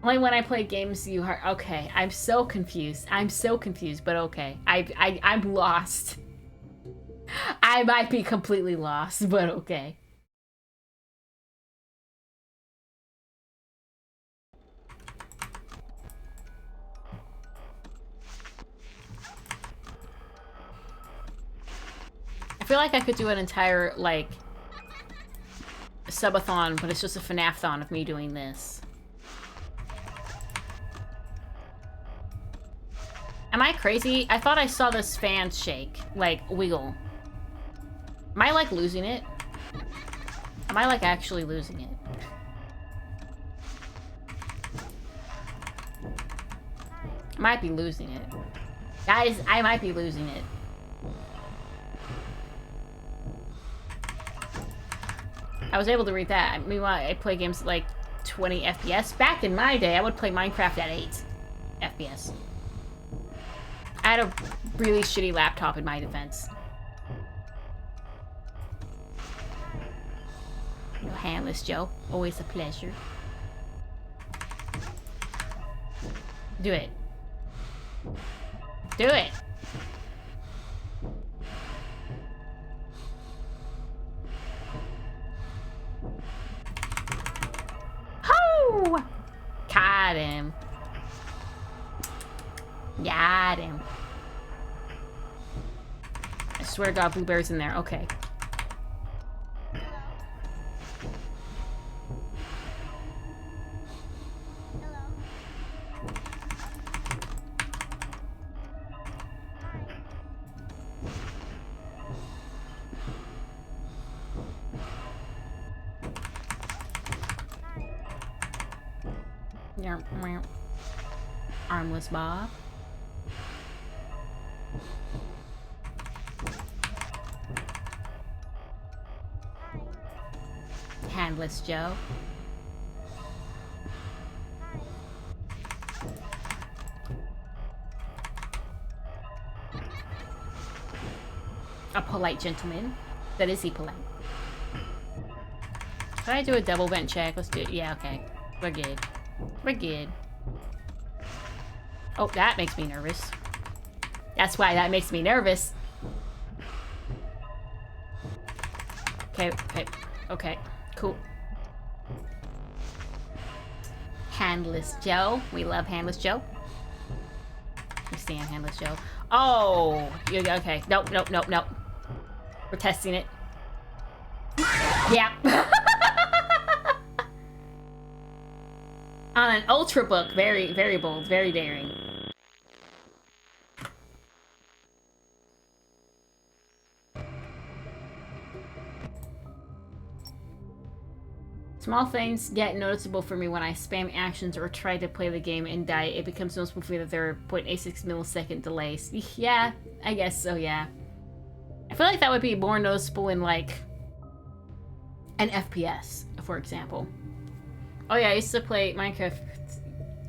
Only when I play games you are... Okay, I'm so confused. I'm so confused, but okay. I'm lost. I might be completely lost, but okay. I feel like I could do an entire, like, subathon, but it's just a FNAF-thon of me doing this. Am I crazy? I thought I saw this fan shake, like, wiggle. Am I, like, losing it? Am I, like, actually losing it? I might be losing it. Guys, I might be losing it. I was able to read that. Meanwhile, I play games at, like, 20 FPS. Back in my day, I would play Minecraft at 8 FPS. I had a really shitty laptop in my defense. No handless, Joe. Always a pleasure. Do it. Do it. Ho! Got him. Got him. I swear to God, Blueberry's in there. Okay. Yeah, Armless Bob. Handless Joe. A polite gentleman. That is he polite. Can I do a double vent check? Let's do it. Yeah, okay. We're good. We're good. Oh, that makes me nervous. That's why that makes me nervous. Okay, okay, okay. Cool. Handless Joe. We love Handless Joe. We stand Handless Joe. Oh! Okay. Nope, nope, nope, nope. We're testing it. Yeah. On an ultra book. Very, very bold. Very daring. Small things get noticeable for me when I spam actions or try to play the game and die. It becomes noticeable for me that there are 0.86 millisecond delays. Yeah, I guess so, yeah. I feel like that would be more noticeable in, like, an FPS, for example. Oh yeah, I used to play Minecraft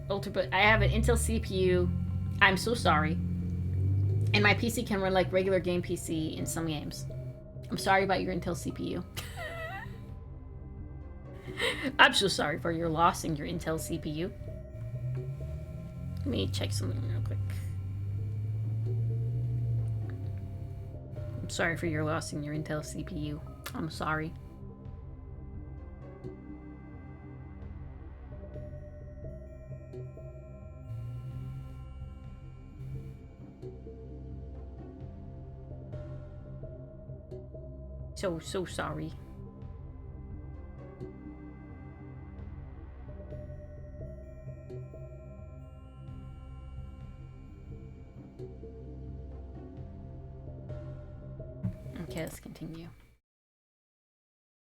Ultra, but I have an Intel CPU. I'm so sorry. And my PC can run like regular game PC in some games. I'm sorry about your Intel CPU. I'm so sorry for your loss in your Intel CPU. Let me check something real quick. I'm sorry for your loss in your Intel CPU. I'm sorry. So sorry. Okay, let's continue.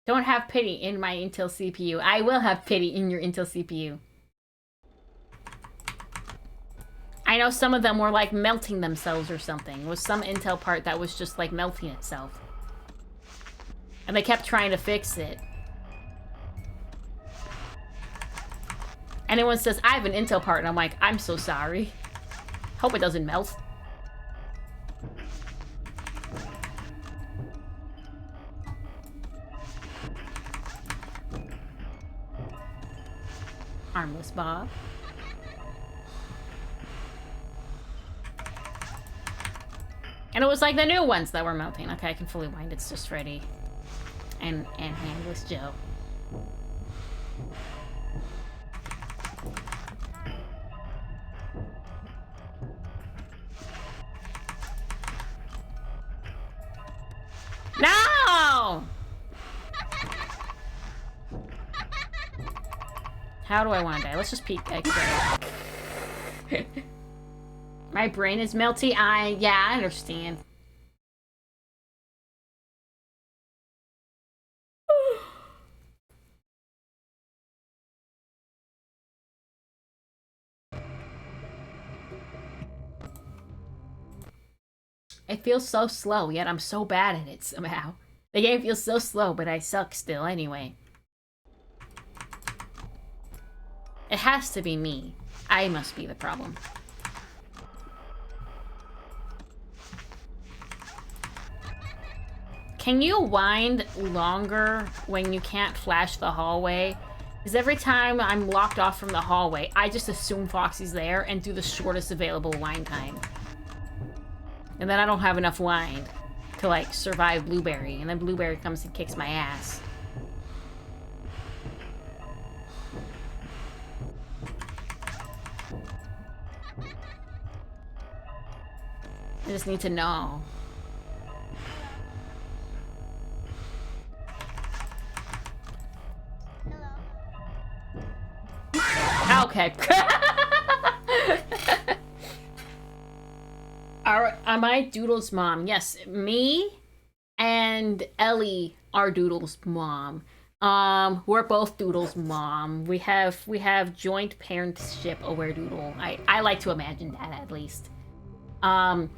Don't have pity in my Intel CPU. I will have pity in your Intel CPU. I know some of them were like melting themselves or something. It was some Intel part that was just like melting itself. And they kept trying to fix it. Anyone says, I have an Intel part, and I'm like, I'm so sorry. Hope it doesn't melt. Armless Bob. And it was like the new ones that were melting. Okay, I can fully wind. It's just Freddy. And Handless Joe. No! How do I want to die? Let's just peek X-ray. My brain is melty. Yeah, I understand. It feels so slow, yet I'm so bad at it somehow. The game feels so slow, but I suck still anyway. It has to be me. I must be the problem. Can you wind longer when you can't flash the hallway? Because every time I'm locked off from the hallway, I just assume Foxy's there and do the shortest available wind time. And then I don't have enough wind to, like, survive Blueberry. And then Blueberry comes and kicks my ass. I just need to know. Okay. Am I Doodle's mom? Yes, me and Ellie are Doodle's mom. We're both Doodle's mom. We have joint parentship over Doodle. I like to imagine that at least. I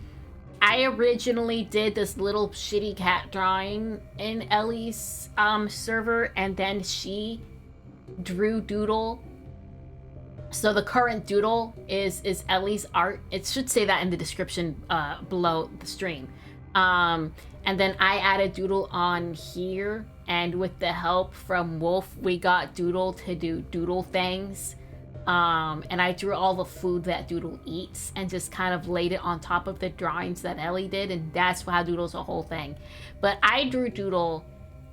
originally did this little shitty cat drawing in Ellie's server, and then she drew Doodle. So the current Doodle is Ellie's art. It should say that in the description below the stream. And then I added Doodle on here, and with the help from Wolf, we got Doodle to do Doodle things. And I drew all the food that Doodle eats and just kind of laid it on top of the drawings that Ellie did, and that's how Doodle's a whole thing. But I drew Doodle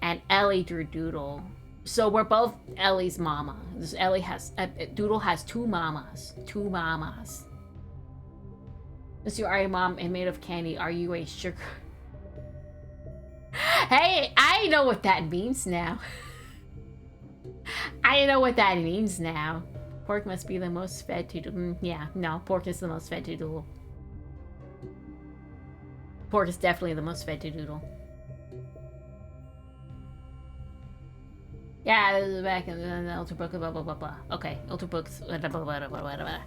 and Ellie drew Doodle. So we're both Ellie's mama. Doodle has two mamas. Two mamas. Is your mom made of candy? Are you a sugar? Hey, I know what that means now. I know what that means now. Pork must be the most fed to Doodle. Yeah, no, pork is the most fed to Doodle. Pork is definitely the most fed to Doodle. Yeah, this is back in the Ultrabook, blah blah blah blah. Okay, Ultrabooks, blah blah blah blah blah blah.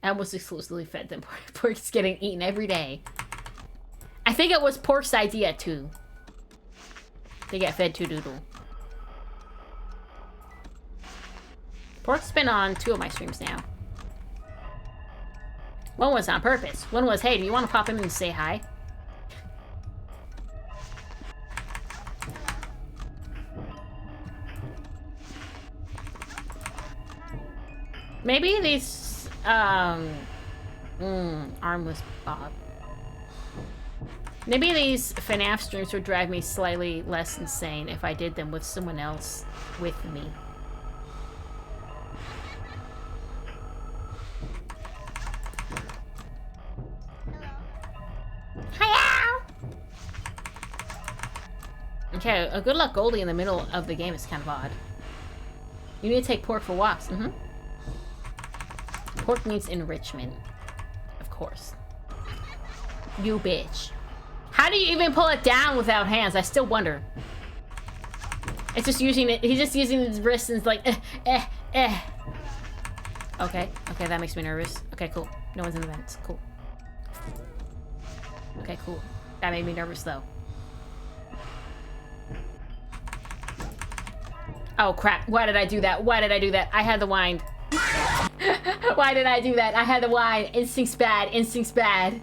I almost exclusively fed them. Pork is getting eaten every day. I think it was Pork's idea too. To get fed to Doodle. Pork's been on 2 of my streams now. One was on purpose. One was, hey, do you want to pop in and say hi? Maybe these, armless Bob. Maybe these FNAF streams would drive me slightly less insane if I did them with someone else with me. Okay, a good luck Goldie in the middle of the game is kind of odd. You need to take pork for walks. Pork needs enrichment. Of course. You bitch. How do you even pull it down without hands? I still wonder. It's just using it. He's just using his wrists and it's like, Okay, that makes me nervous. Okay, cool. No one's in the vents. Cool. Okay, cool. That made me nervous though. Oh crap, why did I do that? Why did I do that? I had the wind. Why did I do that? I had the wind. Instinct's bad. Instinct's bad.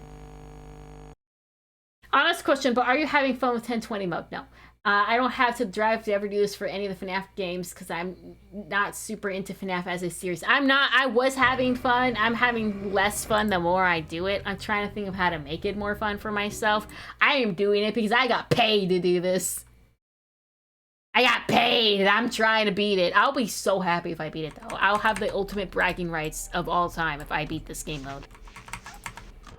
Honest question, but are you having fun with 1020 mode? No. I don't have to drive to ever do this for any of the FNAF games because I'm not super into FNAF as a series. I was having fun. I'm having less fun the more I do it. I'm trying to think of how to make it more fun for myself. I am doing it because I got paid to do this. I got paid. I'm trying to beat it. I'll be so happy if I beat it though. I'll have the ultimate bragging rights of all time if I beat this game mode.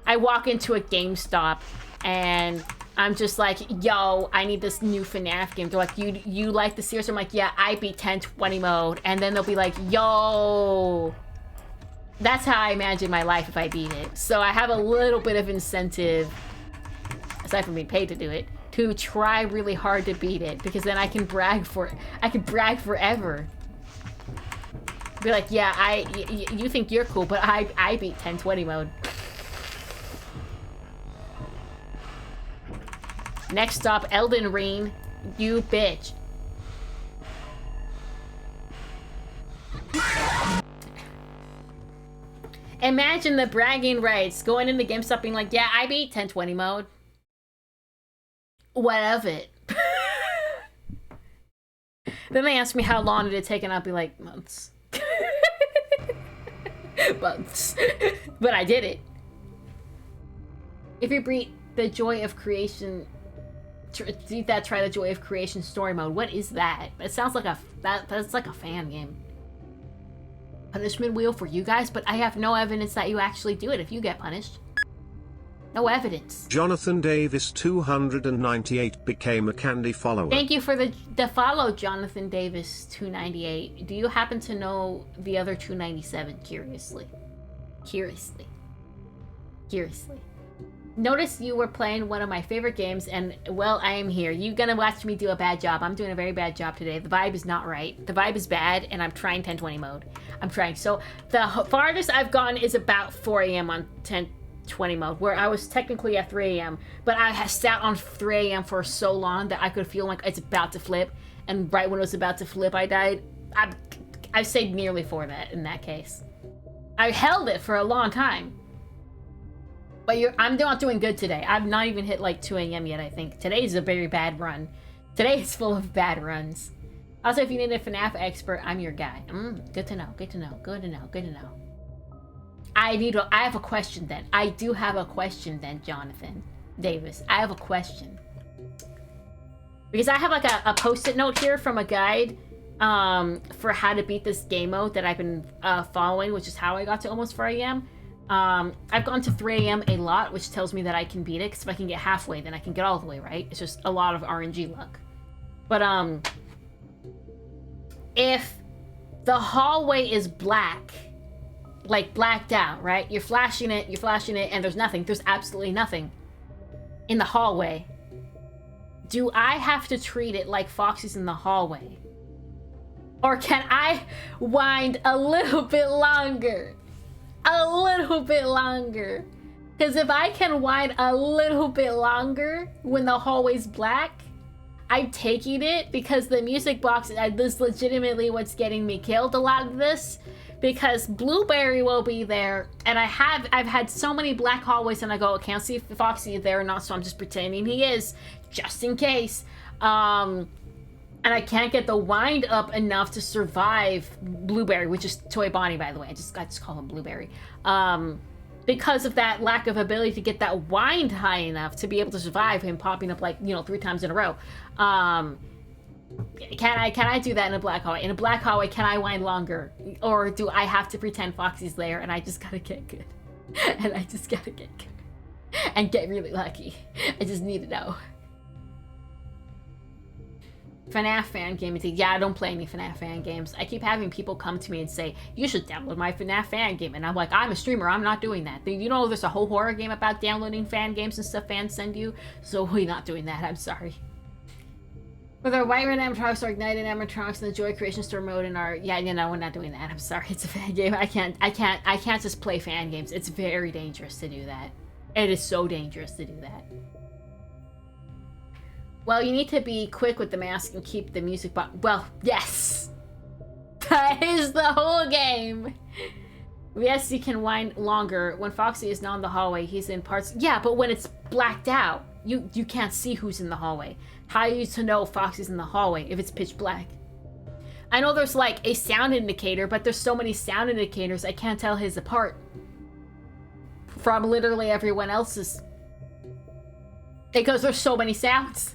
I walk into a GameStop and I'm just like, yo, I need this new FNAF game. They're like, you like the series? I'm like, yeah, I beat 1020 mode. And then they'll be like, yo. That's how I imagine my life if I beat it. So I have a little bit of incentive, aside from being paid to do it, to try really hard to beat it. Because then I can brag forever. Be like, yeah, you think you're cool, but I beat 1020 mode. Next stop, Elden Ring. You bitch. Imagine the bragging rights. Going into GameStop being like, yeah, I beat 1020 mode. What of it? Then they ask me how long did it take and I'll be like, months. Months. But I did it. If you beat the joy of creation... try the joy of creation story mode. What is that? It sounds like that's like a fan game. Punishment wheel for you guys, but I have no evidence that you actually do it if you get punished. No evidence.
Jonathan Davis 298 became a candy follower.
Thank you for the follow, Jonathan Davis 298. Do you happen to know the other 297? Curiously. Notice you were playing one of my favorite games, and, well, I am here. You're gonna watch me do a bad job. I'm doing a very bad job today. The vibe is not right. The vibe is bad, and I'm trying 1020 mode. I'm trying. So, the farthest I've gone is about 4 a.m. on 1020 mode, where I was technically at 3 a.m., but I had sat on 3 a.m. for so long that I could feel like it's about to flip, and right when it was about to flip, I died. I stayed nearly for that, in that case. I held it for a long time. But I'm not doing good today. I've not even hit like 2 a.m. yet, I think. Today's a very bad run. Today is full of bad runs. Also, if you need a FNAF expert, I'm your guy. Good to know. I have a question then. I do have a question then, Jonathan Davis. I have a question. Because I have like a post-it note here from a guide for how to beat this game mode that I've been following, which is how I got to almost 4 a.m. I've gone to 3 a.m. a lot, which tells me that I can beat it, because if I can get halfway, then I can get all the way, right? It's just a lot of RNG luck. But, if the hallway is black, like blacked out, right? You're flashing it, and there's nothing. There's absolutely nothing in the hallway. Do I have to treat it like Foxy's in the hallway? Or can I wind a little bit longer? A little bit longer. Because if I can wind a little bit longer when the hallway's black, I'm taking it, because the music box is legitimately what's getting me killed a lot of this. Because Blueberry will be there, and I've had so many black hallways, and I go, I can't see if Foxy is there or not, so I'm just pretending he is, just in case. And I can't get the wind up enough to survive Blueberry, which is Toy Bonnie, by the way. I just call him Blueberry. Because of that lack of ability to get that wind high enough to be able to survive him popping up like, 3 times in a row. Can I do that in a black hallway? In a black hallway, can I wind longer? Or do I have to pretend Foxy's there and I just gotta get good? And I just gotta get good. And get really lucky. I just need to know. FNAF fan game. Yeah, I don't play any FNAF fan games. I keep having people come to me and say, you should download my FNAF fan game. And I'm like, I'm a streamer. I'm not doing that. You know, there's a whole horror game about downloading fan games and stuff fans send you. So we're not doing that. I'm sorry. Whether white red animatronics or ignited animatronics in the Joy Creation Store mode and our we're not doing that. I'm sorry. It's a fan game. I can't just play fan games. It's very dangerous to do that. It is so dangerous to do that. Well, you need to be quick with the mask and keep the music box. Well, yes! That is the whole game! Yes, you can wind longer. When Foxy is not in the hallway, he's in parts. Yeah, but when it's blacked out, you can't see who's in the hallway. How are you to know Foxy's in the hallway if it's pitch black? I know there's like a sound indicator, but there's so many sound indicators I can't tell his apart from literally everyone else's. Because there's so many sounds.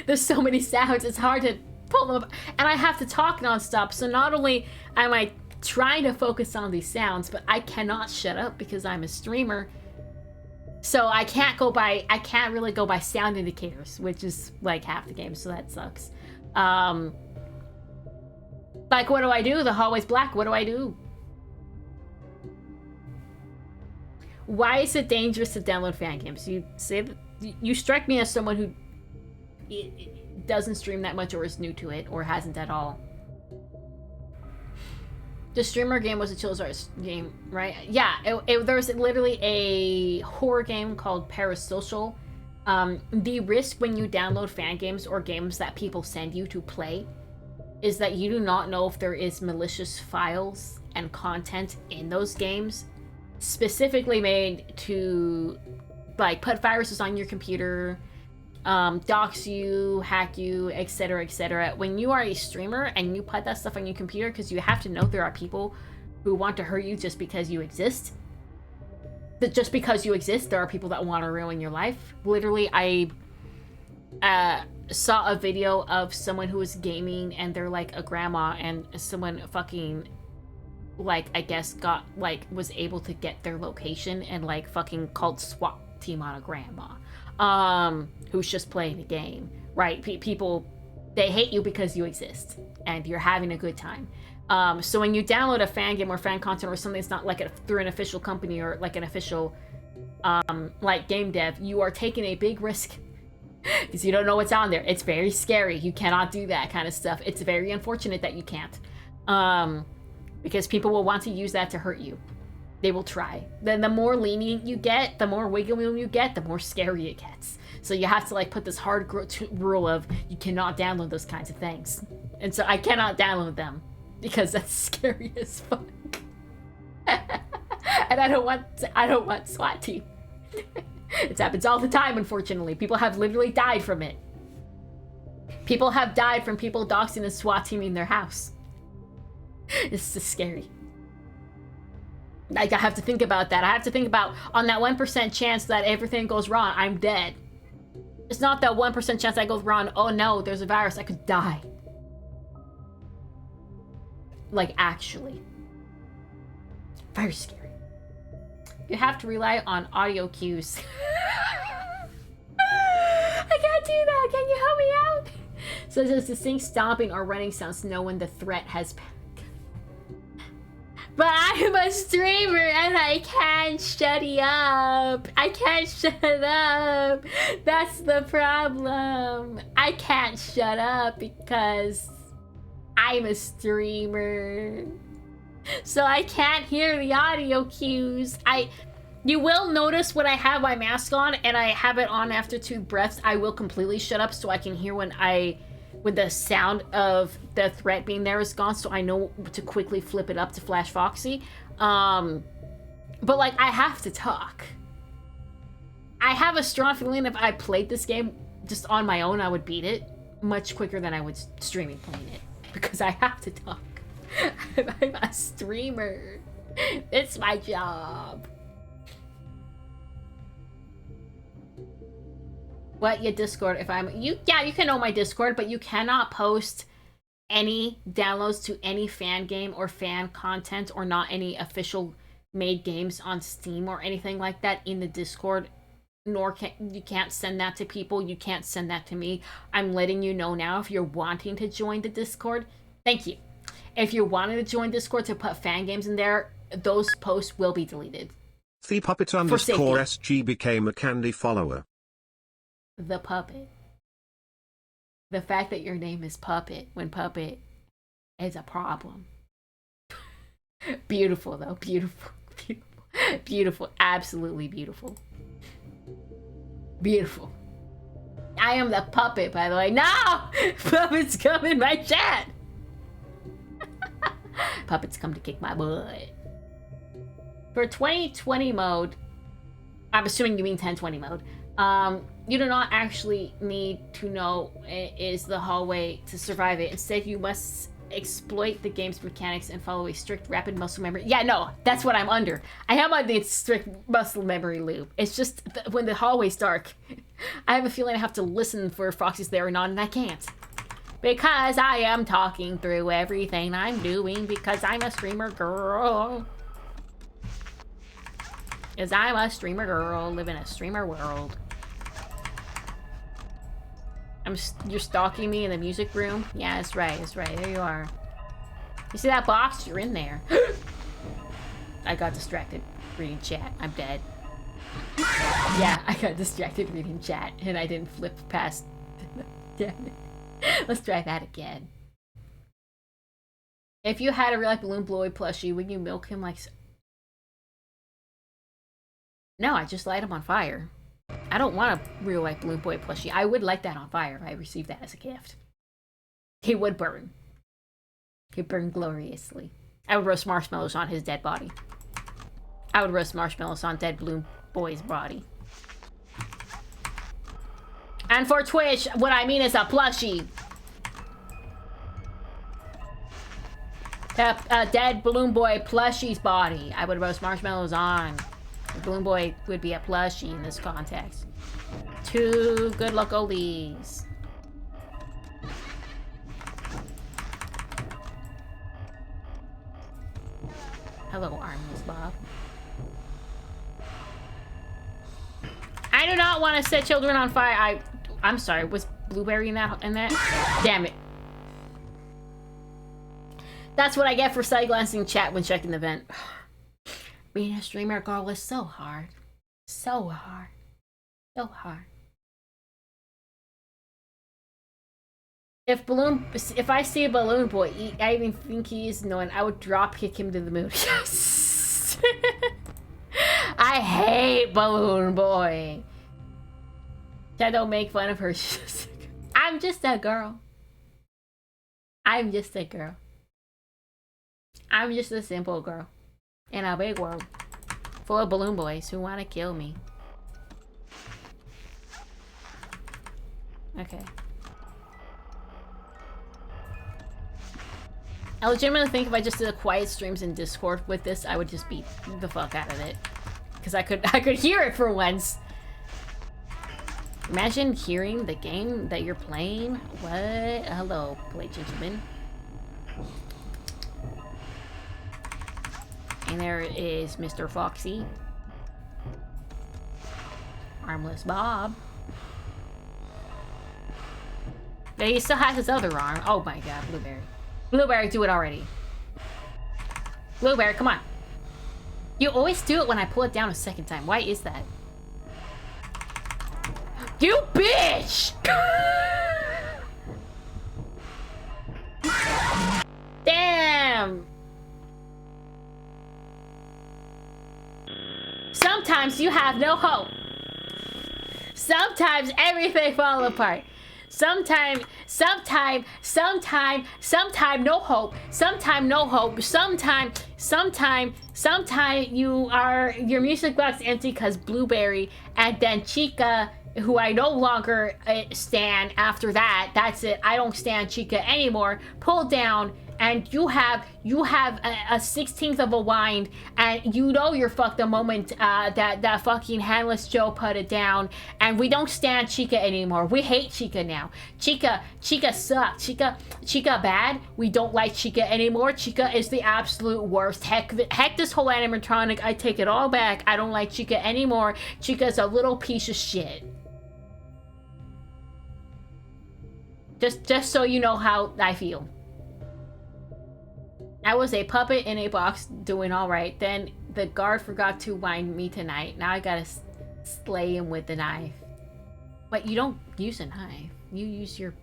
There's so many sounds, it's hard to pull them up. And I have to talk nonstop, so not only am I trying to focus on these sounds, but I cannot shut up because I'm a streamer. So I can't really go by sound indicators, which is like half the game, so that sucks. Like, what do I do? The hallway's black, what do I do? Why is it dangerous to download fan games? You strike me as someone who doesn't stream that much or is new to it or hasn't at all. The streamer game was a Chills Arts game, right? Yeah, there was literally a horror game called Parasocial. The risk when you download fan games or games that people send you to play is that you do not know if there is malicious files and content in those games specifically made to like put viruses on your computer, dox you, hack you, etc., etc. When you are a streamer and you put that stuff on your computer, because you have to know there are people who want to hurt you just because you exist. But just because you exist, there are people that want to ruin your life. Literally, I saw a video of someone who was gaming and they're like a grandma, and someone fucking like I guess got like was able to get their location and like fucking called SWAT team on a grandma. Who's just playing a game, right? People, they hate you because you exist and you're having a good time. So when you download a fan game or fan content or something that's not like through an official company or like an official like game dev, you are taking a big risk because you don't know what's on there. It's very scary. You cannot do that kind of stuff. It's very unfortunate that you can't, because people will want to use that to hurt you. They will try. Then the more lenient you get, the more wiggle room you get, the more scary it gets. So you have to like put this hard rule of you cannot download those kinds of things. And so I cannot download them because that's scary as fuck. And I don't want SWAT team. It happens all the time, unfortunately. People have literally died from it. People have died from people doxing and SWAT teaming their house. It's just scary. Like, I have to think about that. I have to think about, on that 1% chance that everything goes wrong, I'm dead. It's not that 1% chance that goes wrong, oh no, there's a virus, I could die. Like, actually. Very scary. You have to rely on audio cues. I can't do that, can you help me out? So there's distinct stomping or running sounds to know when the threat has passed. But I'm a streamer and I can't shut up. I can't shut up. That's the problem. I can't shut up because I'm a streamer. So I can't hear the audio cues. You will notice when I have my mask on and I have it on after 2 breaths, I will completely shut up so I can hear when the sound of the threat being there is gone, so I know to quickly flip it up to Flash Foxy. But like, I have to talk. I have a strong feeling if I played this game just on my own, I would beat it much quicker than I would streaming playing it. Because I have to talk. I'm a streamer. It's my job. What, your Discord, if you can know my Discord, but you cannot post any downloads to any fan game or fan content or not any official made games on Steam or anything like that in the Discord nor can you can't send that to people. You can't send that to me. I'm letting you know now if you're wanting to join the Discord. Thank you. If you're wanting to join Discord to put fan games in there, those posts will be deleted.
The puppet underscore SG became a candy follower.
The puppet. The fact that your name is Puppet when Puppet is a problem. Beautiful though. Beautiful. Beautiful. Beautiful. Absolutely beautiful. Beautiful. I am the puppet, by the way. No! Puppets come in my chat! Puppets come to kick my butt. For 2020 mode, I'm assuming you mean 1020 mode, you do not actually need to know it is the hallway to survive it. Instead, you must exploit the game's mechanics and follow a strict rapid muscle memory. Yeah, no, that's what I'm under. I am on the strict muscle memory loop. It's just when the hallway's dark, I have a feeling I have to listen for if Foxy's there or not, and I can't. Because I am talking through everything I'm doing because I'm a streamer girl. Because I'm a streamer girl, live in a streamer world. You're stalking me in the music room? Yeah, that's right, that's right. There you are. You see that box? You're in there. I got distracted reading chat. I'm dead. Yeah, I got distracted reading chat and I didn't flip past. Damn it. Let's try that again. If you had a real life Balloon Boy plushie, would you milk him like... No, I just light him on fire. I don't want a real life Balloon Boy plushie. I would light that on fire if I received that as a gift. He would burn. He'd burn gloriously. I would roast marshmallows on his dead body. I would roast marshmallows on dead Balloon Boy's body. And for Twitch, what I mean is a plushie. A dead Balloon Boy plushie's body. I would roast marshmallows on. The Balloon Boy would be a plushie in this context. 2 good luck oldies. Hello, Armless Bob. I do not want to set children on fire. I'm sorry, was Blueberry in that? Damn it. That's what I get for side glancing chat when checking the vent. Being a streamer girl is so hard. So hard. So hard. If I see a Balloon Boy, I even think he is annoying, I would drop kick him to the moon. Yes! I hate Balloon Boy. Chat, don't make fun of her. I'm just a girl. I'm just a girl. I'm just a simple girl. In a big world. Full of Balloon Boys who want to kill me. Okay. I legitimately think if I just did a quiet streams in Discord with this, I would just beat the fuck out of it. Because I could hear it for once. Imagine hearing the game that you're playing. What? Hello, polite gentlemen. And there is Mr. Foxy. Armless Bob. But he still has his other arm. Oh my god, Blueberry. Blueberry, do it already. Blueberry, come on. You always do it when I pull it down a second time. Why is that? You bitch! Damn! Sometimes you have no hope. Sometimes everything falls apart. Sometime no hope. Sometime no hope. Sometime your music box empty because Blueberry, and then Chica, who I no longer stan after that. That's it. I don't stan Chica anymore. Pulled down, and you have a 16th of a wind, and you know you're fucked the moment that fucking handless Joe put it down, and we don't stand Chica anymore. We hate Chica now. Chica sucks. Chica bad. We don't like Chica anymore. Chica is the absolute worst. Heck, this whole animatronic, I take it all back. I don't like Chica anymore. Chica's a little piece of shit. Just so you know how I feel. I was a puppet in a box doing alright. Then the guard forgot to wind me tonight. Now I gotta slay him with the knife. But you don't use a knife. You use your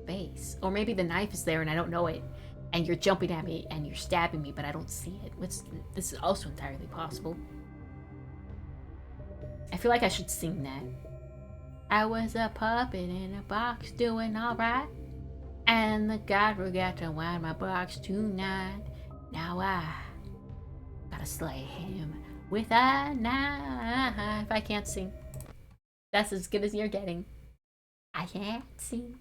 face. Or maybe the knife is there and I don't know it. And you're jumping at me and you're stabbing me, but I don't see it. This is also entirely possible. I feel like I should sing that. I was a puppet in a box doing alright. And the guard forgot to wind my box tonight. Now I gotta slay him with a knife. I can't sing. That's as good as you're getting. I can't sing.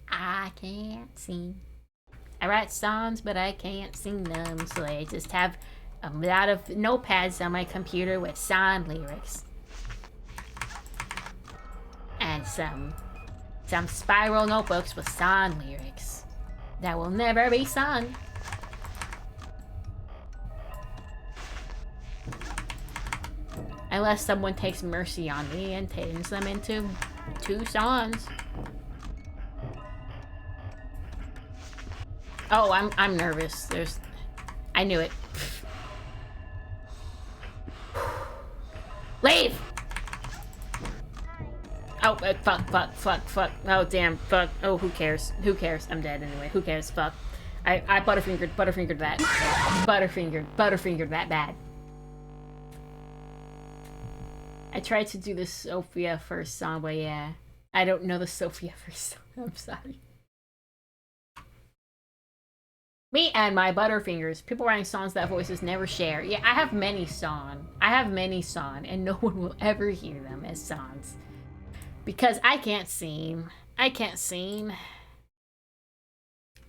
I can't sing. I write songs, but I can't sing them. So I just have a lot of notepads on my computer with song lyrics. And some spiral notebooks with song lyrics that will never be sung. Unless someone takes mercy on me and turns them into 2 songs. Oh, I'm nervous. I knew it. Leave! Oh, fuck. Oh, damn, fuck. Oh, who cares? Who cares? I'm dead anyway. Who cares? Fuck. I butterfingered that. Butterfingered that bad. I tried to do the Sophia first song, but yeah. I don't know the Sophia first song. I'm sorry. Me and my butterfingers. People writing songs that voices never share. Yeah, I have many songs, and no one will ever hear them as songs. Because I can't sing.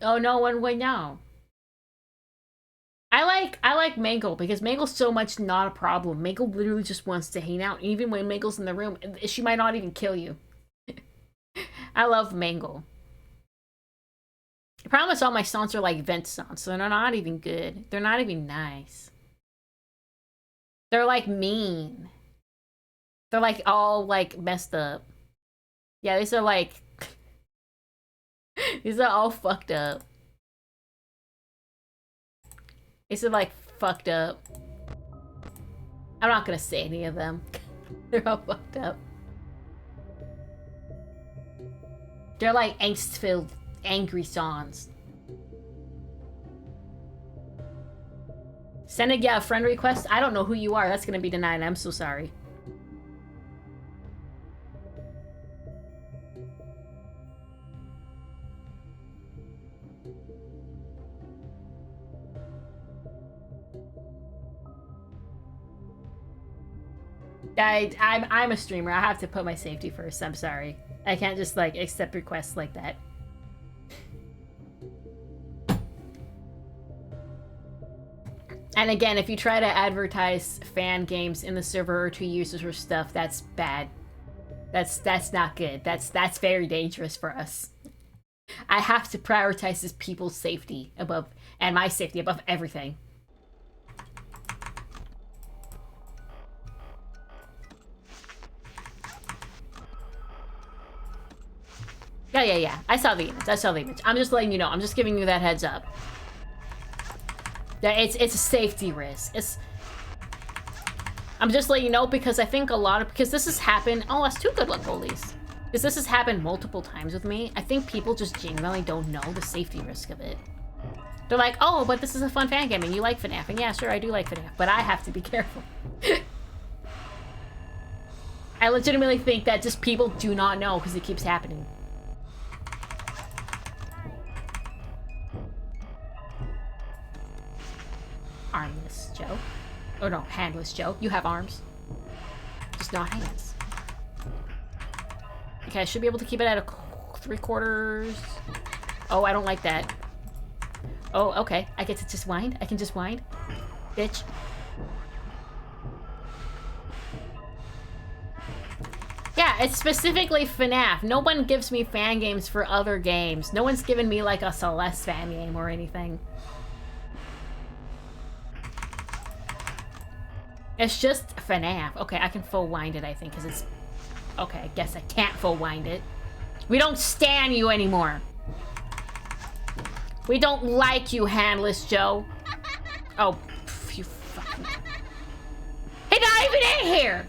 Oh, no one would know. I like Mangle because Mangle's so much not a problem. Mangle literally just wants to hang out. Even when Mangle's in the room, she might not even kill you. I love Mangle. The problem is all my songs are like vent songs, so they're not even good. They're not even nice. They're like mean. They're like all like messed up. Yeah, these are like... these are all fucked up. These are like fucked up. I'm not gonna say any of them. They're all fucked up. They're like angst-filled, angry songs. Send a friend request? I don't know who you are. That's gonna be denied. I'm so sorry. I'm a streamer. I have to put my safety first. I'm sorry. I can't just like accept requests like that. And again, if you try to advertise fan games in the server or to users or stuff, that's bad. That's not good. That's very dangerous for us. I have to prioritize this people's safety above, and my safety above everything. Yeah. I saw the image. I'm just letting you know. I'm just giving you that heads up. That it's a safety risk. I'm just letting you know because I think because this has happened. Oh, that's 2 good luck rollies. Because this has happened multiple times with me. I think people just genuinely don't know the safety risk of it. They're like, oh, but this is a fun fan game and you like FNAF. And yeah, sure, I do like FNAF, but I have to be careful. I legitimately think that just people do not know because it keeps happening. Armless Joe. Oh no, handless Joe. You have arms. Just not hands. Okay, I should be able to keep it at a 3/4. Oh, I don't like that. Oh, okay. I get to just wind? I can just wind? Bitch. Yeah, it's specifically FNAF. No one gives me fan games for other games. No one's given me like a Celeste fan game or anything. It's just FNAF. Okay, I can full wind it, I think, because it's... Okay, I guess I can't full wind it. We don't stan you anymore. We don't like you, Handless Joe. Oh, pff, you fucking... He's not even in here!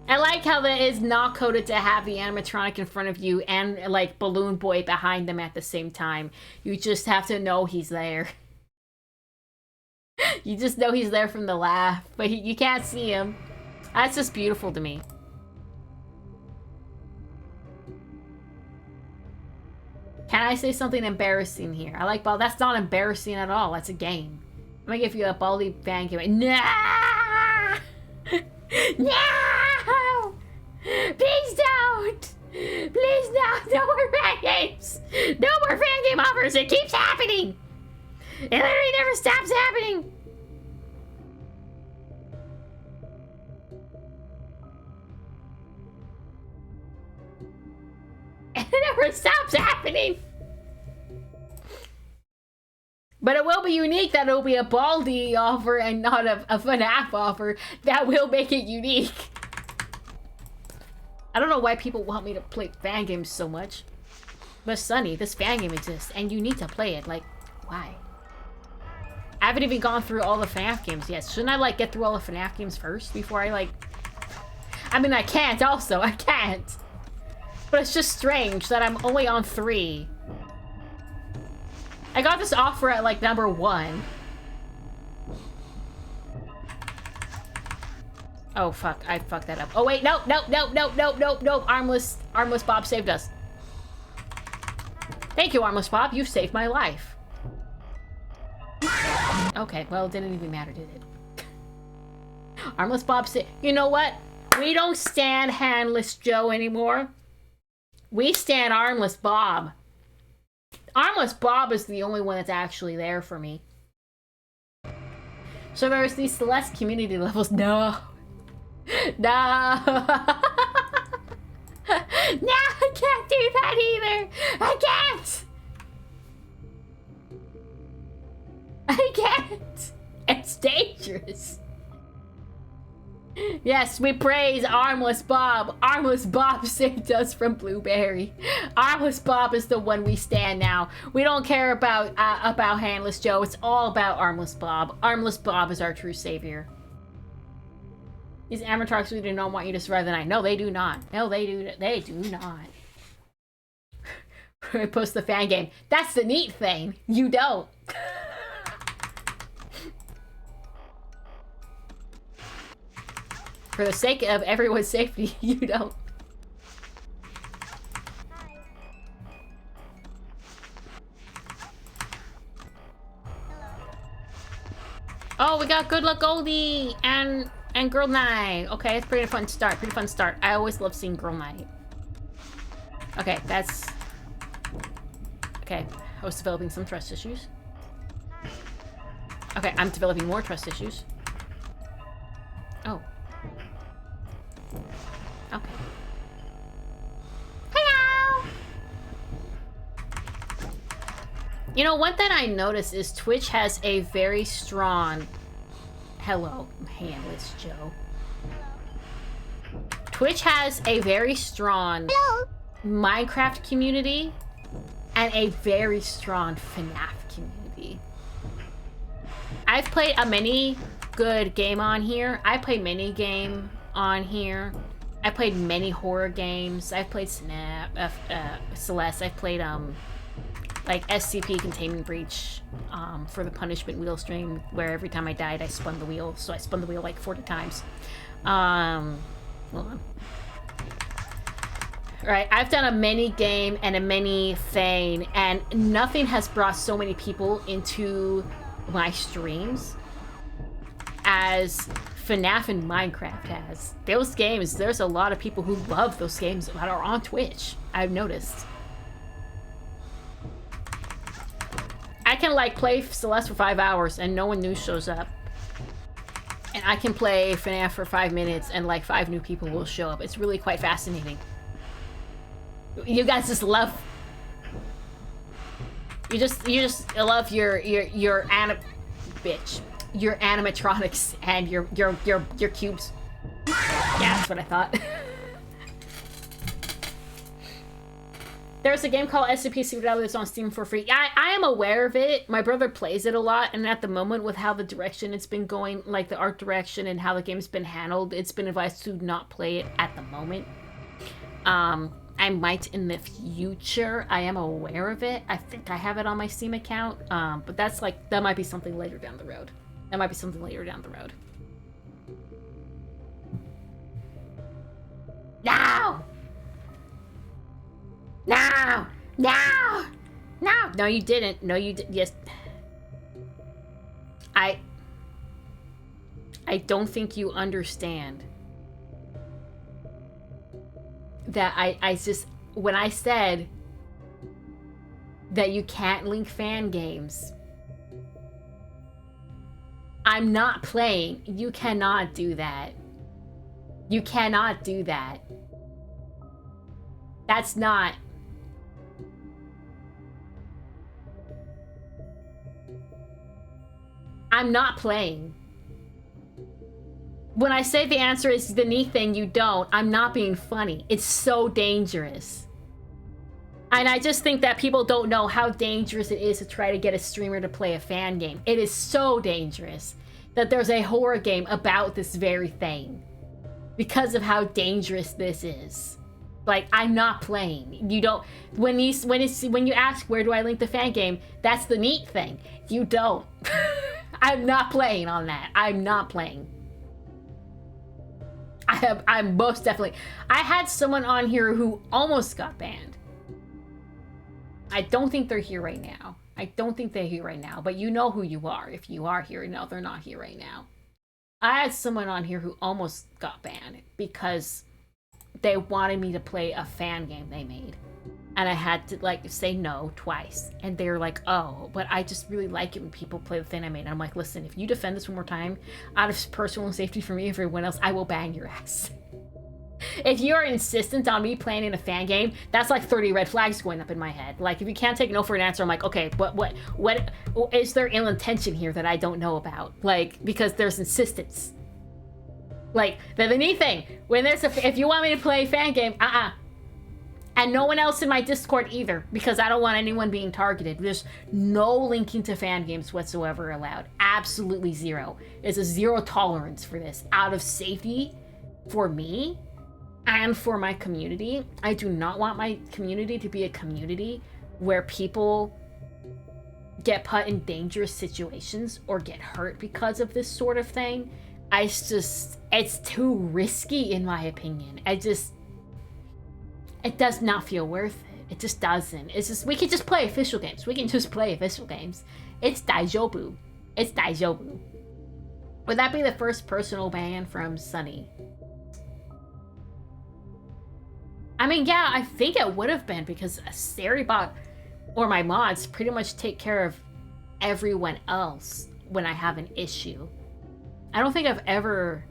I like how that is not coded to have the animatronic in front of you and, like, Balloon Boy behind them at the same time. You just have to know he's there. You just know he's there from the laugh, but you can't see him. That's just beautiful to me. Can I say something embarrassing here? I like ball. That's not embarrassing at all. That's a game. I'm gonna give you a Baldi fan game. No! No! Please don't! Please no! No more fan games! No more fan game offers! It keeps happening! It literally never stops happening! It never stops happening! But it will be unique that it'll be a Baldi offer and not a FNAF offer. That will make it unique. I don't know why people want me to play fan games so much. But Sunny, this fan game exists and you need to play it. Like, why? I haven't even gone through all the FNAF games yet. Shouldn't I, like, get through all the FNAF games first before I, like... I mean, I can't also. I can't. But it's just strange that I'm only on 3. I got this offer at, like, number 1. Oh, fuck. I fucked that up. Oh, wait. No, no, no, no, no, no, no. Armless Bob saved us. Thank you, Armless Bob. You saved my life. Okay, well, it didn't even matter, did it? Armless Bob said, you know what? We don't stand Handless Joe anymore. We stand Armless Bob. Armless Bob is the only one that's actually there for me. So there's these Celeste community levels. No. No. No, I can't do that either. I can't. I can't. It's dangerous. Yes, we praise Armless Bob. Armless Bob saved us from Blueberry. Armless Bob is the one we stand now. We don't care about Handless Joe. It's all about Armless Bob. Armless Bob is our true savior. These animatronics really do not want you to survive the night. No, they do not. No, they do. They do not. We post the fan game. That's the neat thing. You don't. For the sake of everyone's safety, you don't. Oh, we got Good Luck Goldie and Girl Night. Okay, it's pretty fun start. Pretty fun start. I always love seeing Girl Night. Okay, that's... Okay, I was developing some trust issues. Okay, I'm developing more trust issues. Oh. Okay. Hello! You know, one thing I noticed is Twitch has a very strong... Hello, Handless Joe. Twitch has a very strong Minecraft community and a very strong FNAF community. I've played a many good game on here. I played mini game on here. I played many horror games. I've played Celeste. I've played like SCP Containment Breach for the Punishment Wheel stream, where every time I died I spun the wheel. So I spun the wheel like 40 times. Hold on. Right, I've done a mini game and a mini thing, and nothing has brought so many people into my streams as FNAF and Minecraft has. Those games, there's a lot of people who love those games that are on Twitch, I've noticed. I can like play Celeste for 5 hours and no one new shows up. And I can play FNAF for 5 minutes and like 5 new people will show up. It's really quite fascinating. You guys just love... You just love your bitch. Your animatronics and your cubes. Yeah, that's what I thought. There's a game called SCP Secret Alley that's on Steam for free. I am aware of it. My brother plays it a lot, and at the moment, with how the direction it's been going, like the art direction and how the game's been handled, it's been advised to not play it at the moment. I might in the future. I am aware of it. I think I have it on my Steam account, but that's like, that might be something later down the road. That might be something later down the road. No! No! No! No! No, you didn't. No, you did. Yes. I don't think you understand that I just, when I said that you can't link fan games, I'm not playing. You cannot do that. You cannot do that. That's not... I'm not playing. When I say the answer is the neat thing, you don't, I'm not being funny. It's so dangerous. And I just think that people don't know how dangerous it is to try to get a streamer to play a fan game. It is so dangerous that there's a horror game about this very thing. Because of how dangerous this is. Like, I'm not playing. You don't... When you ask, where do I link the fan game? That's the neat thing. You don't. I'm not playing on that. I'm not playing. I'm most definitely... I had someone on here who almost got banned. I don't think they're here right now. I don't think they're here right now. But you know who you are. If you are here, no, they're not here right now. I had someone on here who almost got banned because they wanted me to play a fan game they made. And I had to, like, say no twice. And they were like, oh, but I just really like it when people play the thing I made. And I'm like, listen, if you defend this one more time, out of personal safety for me and for everyone else, I will bang your ass. If you're insistent on me playing in a fan game, that's like 30 red flags going up in my head. Like, if you can't take no for an answer, I'm like, okay, what is there ill intention here that I don't know about? Like, because there's insistence. Like, the neat thing, when there's if you want me to play a fan game, and no one else in my Discord either, because I don't want anyone being targeted. There's no linking to fan games whatsoever allowed. Absolutely zero. There's a zero tolerance for this. Out of safety for me and for my community. I do not want my community to be a community where people get put in dangerous situations or get hurt because of this sort of thing. It's too risky in my opinion. It does not feel worth it. It just doesn't. It's just, we can just play official games. We can just play official games. It's daijobu. It's daijobu. Would that be the first personal ban from Sunny? I mean, yeah, I think it would have been because Seribot or my mods pretty much take care of everyone else when I have an issue. I don't think I've ever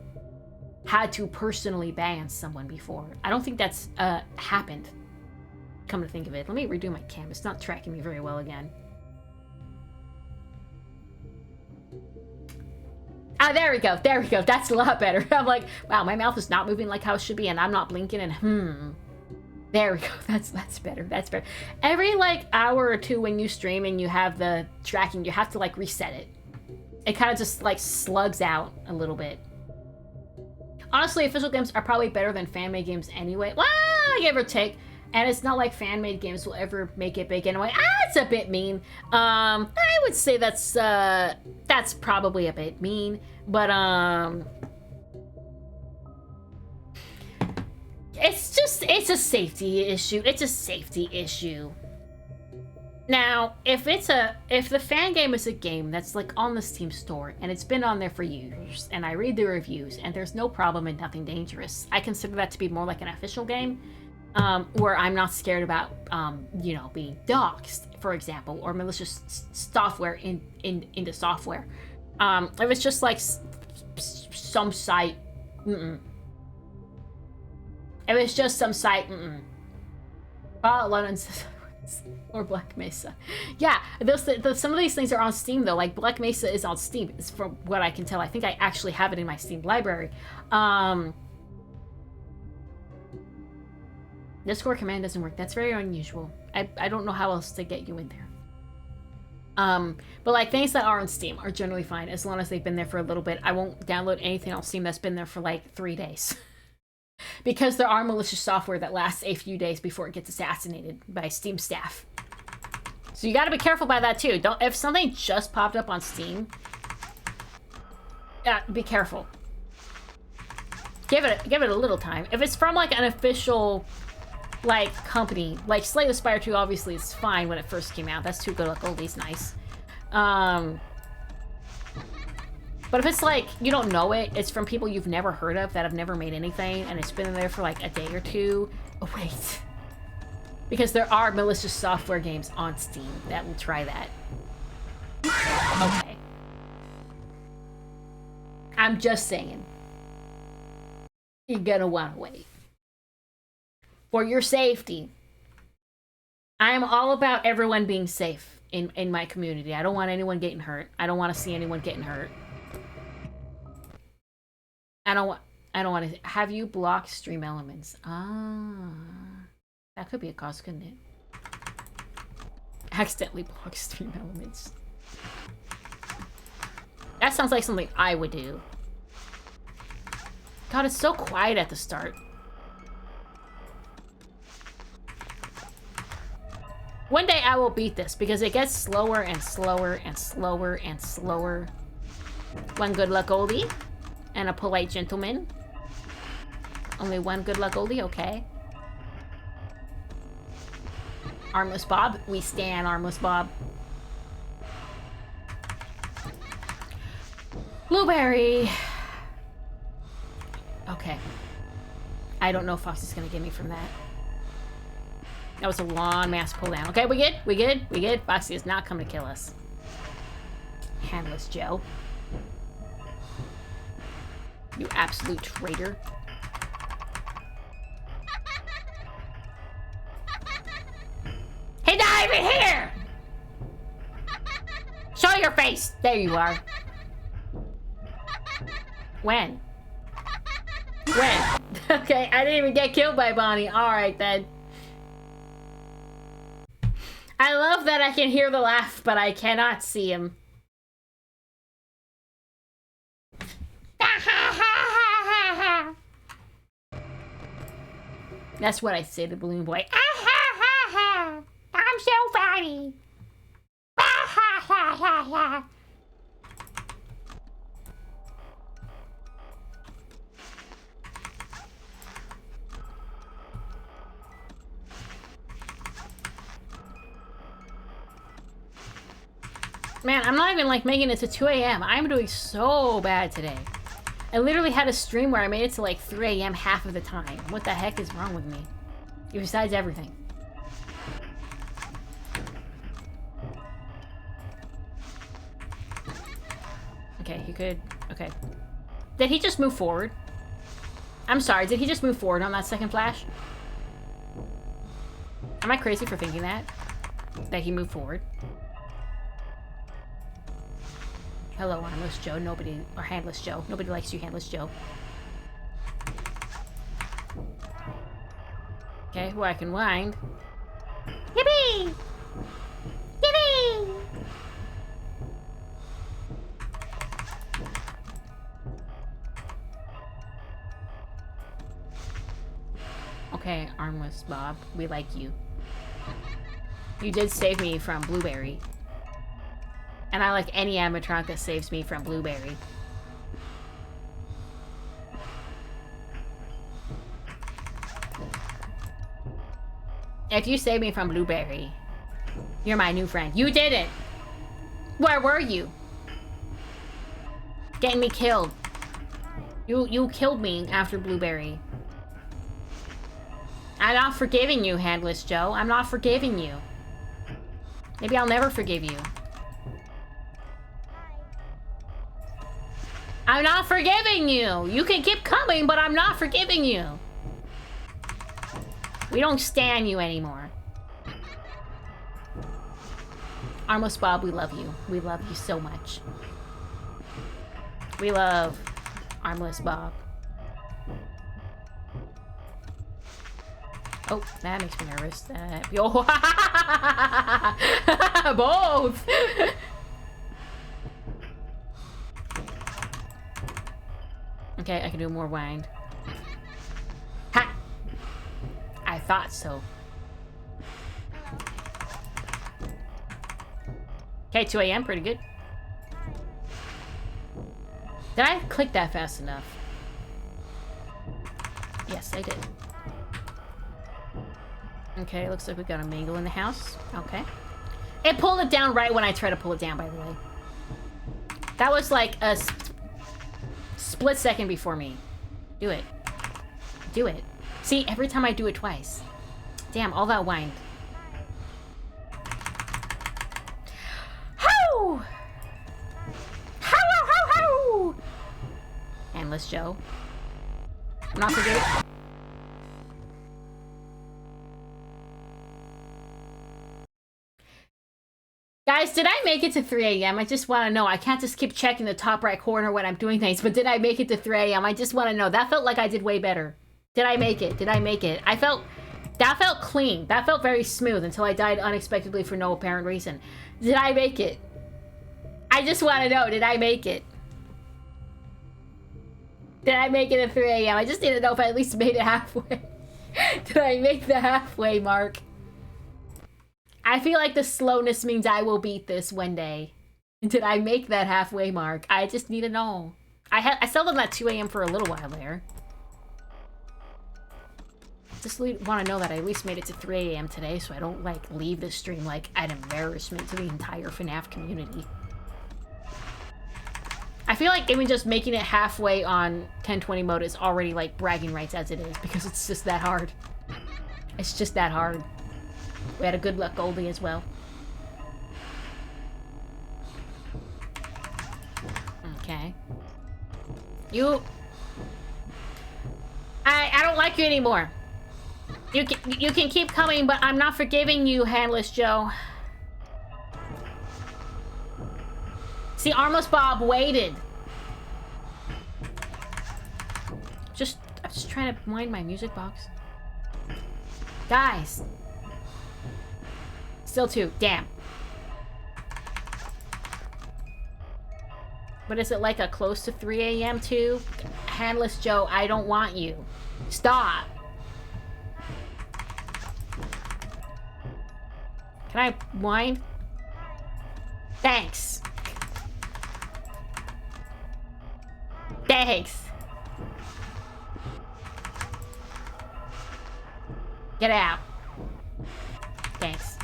had to personally ban someone before. I don't think that's happened. Come to think of it. Let me redo my cam. It's not tracking me very well again. Ah, there we go. There we go. That's a lot better. I'm like, wow, my mouth is not moving like how it should be, and I'm not blinking, and there we go. That's better. That's better. Every like hour or two when you stream and you have the tracking, you have to like reset it. It kind of just like slugs out a little bit. Honestly, official games are probably better than fan-made games anyway. Well, give or take. And it's not like fan-made games will ever make it big anyway. It's a bit mean. I would say that's probably a bit mean. But, it's a safety issue. It's a safety issue. Now, if the fan game is a game that's like on the Steam store and it's been on there for years and I read the reviews and there's no problem and nothing dangerous, I consider that to be more like an official game, where I'm not scared about, being doxxed for example, or malicious software in the software. If it's just like some site, If it's just some site, or Black Mesa. Yeah, some of these things are on Steam though. Like Black Mesa is on Steam, it's from what I can tell. I think I actually have it in my Steam library. Discord command doesn't work. That's very unusual. I don't know how else to get you in there. But like things that are on Steam are generally fine as long as they've been there for a little bit. I won't download anything on Steam that's been there for like 3 days. Because there are malicious software that lasts a few days before it gets assassinated by Steam staff. So you gotta be careful by that too. If something just popped up on Steam, be careful. Give it a little time. If it's from like an official like company, like Slay the Spire 2 obviously is fine when it first came out. That's too good luck oldies, nice. But if it's like, you don't know it, it's from people you've never heard of that have never made anything, and it's been there for like a day or two. Oh, wait. Because there are malicious software games on Steam that will try that. Okay. I'm just saying. You're gonna want to wait. For your safety. I'm all about everyone being safe in my community. I don't want anyone getting hurt. I don't want to see anyone getting hurt. I don't want to. Have you blocked stream elements? Ah, that could be a cause, couldn't it? Accidentally block stream elements. That sounds like something I would do. God, it's so quiet at the start. One day I will beat this because it gets slower and slower and slower and slower. One good luck oldie. And a polite gentleman. Only one good luck oldie, okay. Armless Bob. We stand Armless Bob. Blueberry. Okay. I don't know if Fox is gonna get me from that. That was a long mass pull down. Okay, we good? We good? We good? Foxy is not coming to kill us. Handless Joe. You absolute traitor. Hey, dive in here! Show your face! There you are. When? When? Okay, I didn't even get killed by Bonnie. Alright then. I love that I can hear the laugh, but I cannot see him. That's what I say to Balloon Boy. I'm so funny. Man, I'm not even like making it to 2 a.m. I'm doing so bad today. I literally had a stream where I made it to like 3 a.m. half of the time. What the heck is wrong with me? Besides everything. Okay, he could... Okay. Did he just move forward? I'm sorry, did he just move forward on that second flash? Am I crazy for thinking that? That he moved forward? Hello, Armless Joe. Nobody... Or Handless Joe. Nobody likes you, Handless Joe. Okay, well, I can wind. Yippee! Yippee! Okay, Armless Bob. We like you. You did save me from Blueberry. And I like any animatronic that saves me from Blueberry. If you save me from Blueberry, you're my new friend. You didn't! Where were you? Getting me killed. You killed me after Blueberry. I'm not forgiving you, Handless Joe. I'm not forgiving you. Maybe I'll never forgive you. I'm not forgiving you. You can keep coming, but I'm not forgiving you. We don't stand you anymore. Armless Bob, we love you. We love you so much. We love Armless Bob. Oh, that makes me nervous. Yo, both. Okay, I can do more wind. Ha! I thought so. Okay, 2 a.m. Pretty good. Did I click that fast enough? Yes, I did. Okay, looks like we got a mangle in the house. Okay. It pulled it down right when I tried to pull it down, by the way. That was like a split second before me. Do it. Do it. See, every time I do it twice. Damn, all that wind. Ho! Ho, ho, ho, ho! Endless Joe. I'm not forgetting. Guys, did I make it to 3 a.m.? I just want to know. I can't just keep checking the top right corner when I'm doing things, but did I make it to 3 a.m.? I just want to know. That felt like I did way better. Did I make it? Did I make it? That felt clean. That felt very smooth until I died unexpectedly for no apparent reason. Did I make it? I just want to know. Did I make it? Did I make it at 3 a.m.? I just need to know if I at least made it halfway. Did I make the halfway mark? I feel like the slowness means I will beat this one day. Did I make that halfway mark? I just need to know. I still them at 2 a.m. for a little while there. Just want to know that I at least made it to 3 a.m. today so I don't, like, leave the stream, like, an embarrassment to the entire FNAF community. I feel like even just making it halfway on 1020 mode is already, like, bragging rights as it is, because it's just that hard. It's just that hard. We had a good luck Goldie as well. Okay. I don't like you anymore. You can keep coming, but I'm not forgiving you, Handless Joe. See, Armless Bob waited. I'm just trying to wind my music box. Guys. Still 2. Damn. But is it like a close to 3 a.m. too? Handless Joe, I don't want you. Stop. Can I wind? Thanks. Thanks. Get out. Thanks.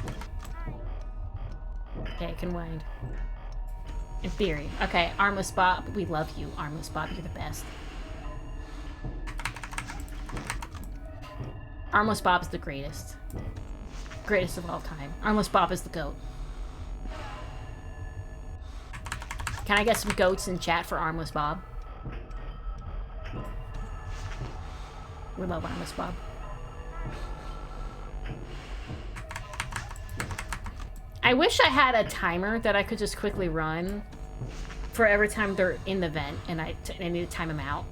Okay, I can wind. In theory. Okay, Armless Bob, we love you. Armless Bob, you're the best. Armless Bob is the greatest. Greatest of all time. Armless Bob is the GOAT. Can I get some goats in chat for Armless Bob? We love Armless Bob. I wish I had a timer that I could just quickly run for every time they're in the vent and I need to time them out.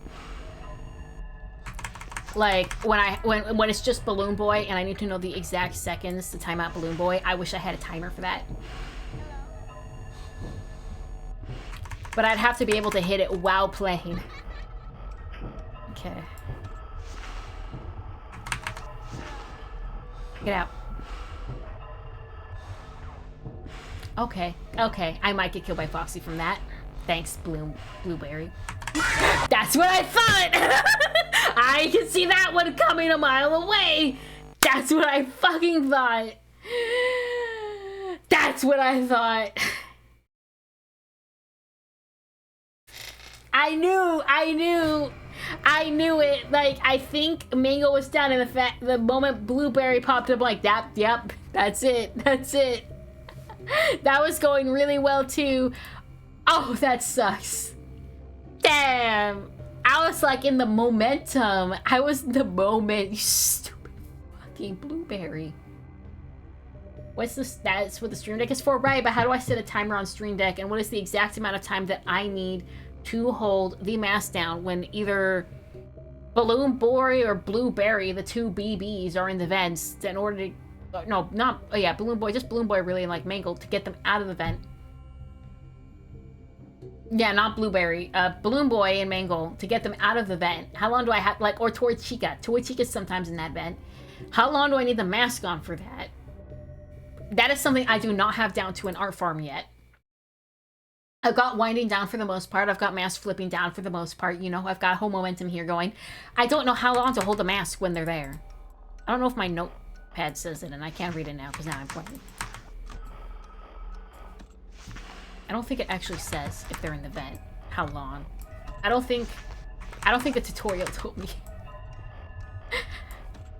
Like when it's just Balloon Boy and I need to know the exact seconds to time out Balloon Boy, I wish I had a timer for that. But I'd have to be able to hit it while playing. Okay. Get out. Okay, okay. I might get killed by Foxy from that. Thanks, Blueberry. That's what I thought! I can see that one coming a mile away! That's what I fucking thought! That's what I thought! I knew it! Like, I think Mango was down in the moment Blueberry popped up like that. Yep, that's it. That's it. That was going really well too. Oh, that sucks. Damn. I was like in the momentum. I was in the moment. You stupid fucking blueberry. What's the stats for the stream deck? It's 4, right, but how do I set a timer on stream deck? And what is the exact amount of time that I need to hold the mask down when either Balloon Boy or Blueberry, the two BBs, are in the vents in order to... No, not... Oh yeah, Balloon Boy. Just Balloon Boy really, and like Mangle, to get them out of the vent. Yeah, not Blueberry. Balloon Boy and Mangle, to get them out of the vent. How long do I have... Like, or Toy Chica. Toy Chica's sometimes in that vent. How long do I need the mask on for that? That is something I do not have down to an art farm yet. I've got winding down for the most part. I've got mask flipping down for the most part. You know, I've got whole momentum here going. I don't know how long to hold the mask when they're there. I don't know if my notepad says it, and I can't read it now because now I'm playing. I don't think it actually says if they're in the vent how long. I don't think the tutorial told me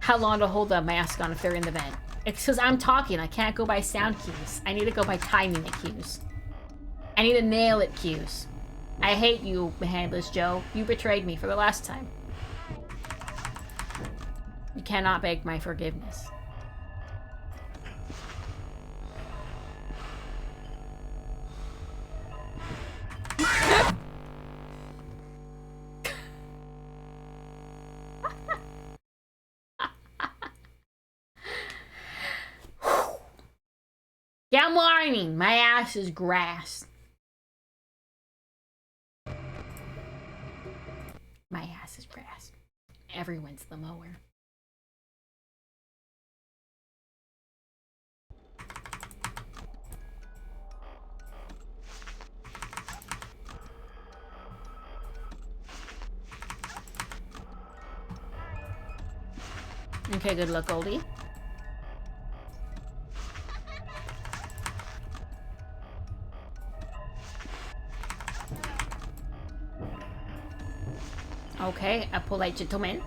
how long to hold the mask on if they're in the vent. It's because I'm talking. I can't go by sound cues. I need to go by timing it cues. I need to nail it cues. I hate you, Handless Joe. You betrayed me for the last time. You cannot beg my forgiveness. Good morning. My ass is grass. My ass is grass. Everyone's the mower. Okay, good luck, Goldie. Okay, a polite gentleman.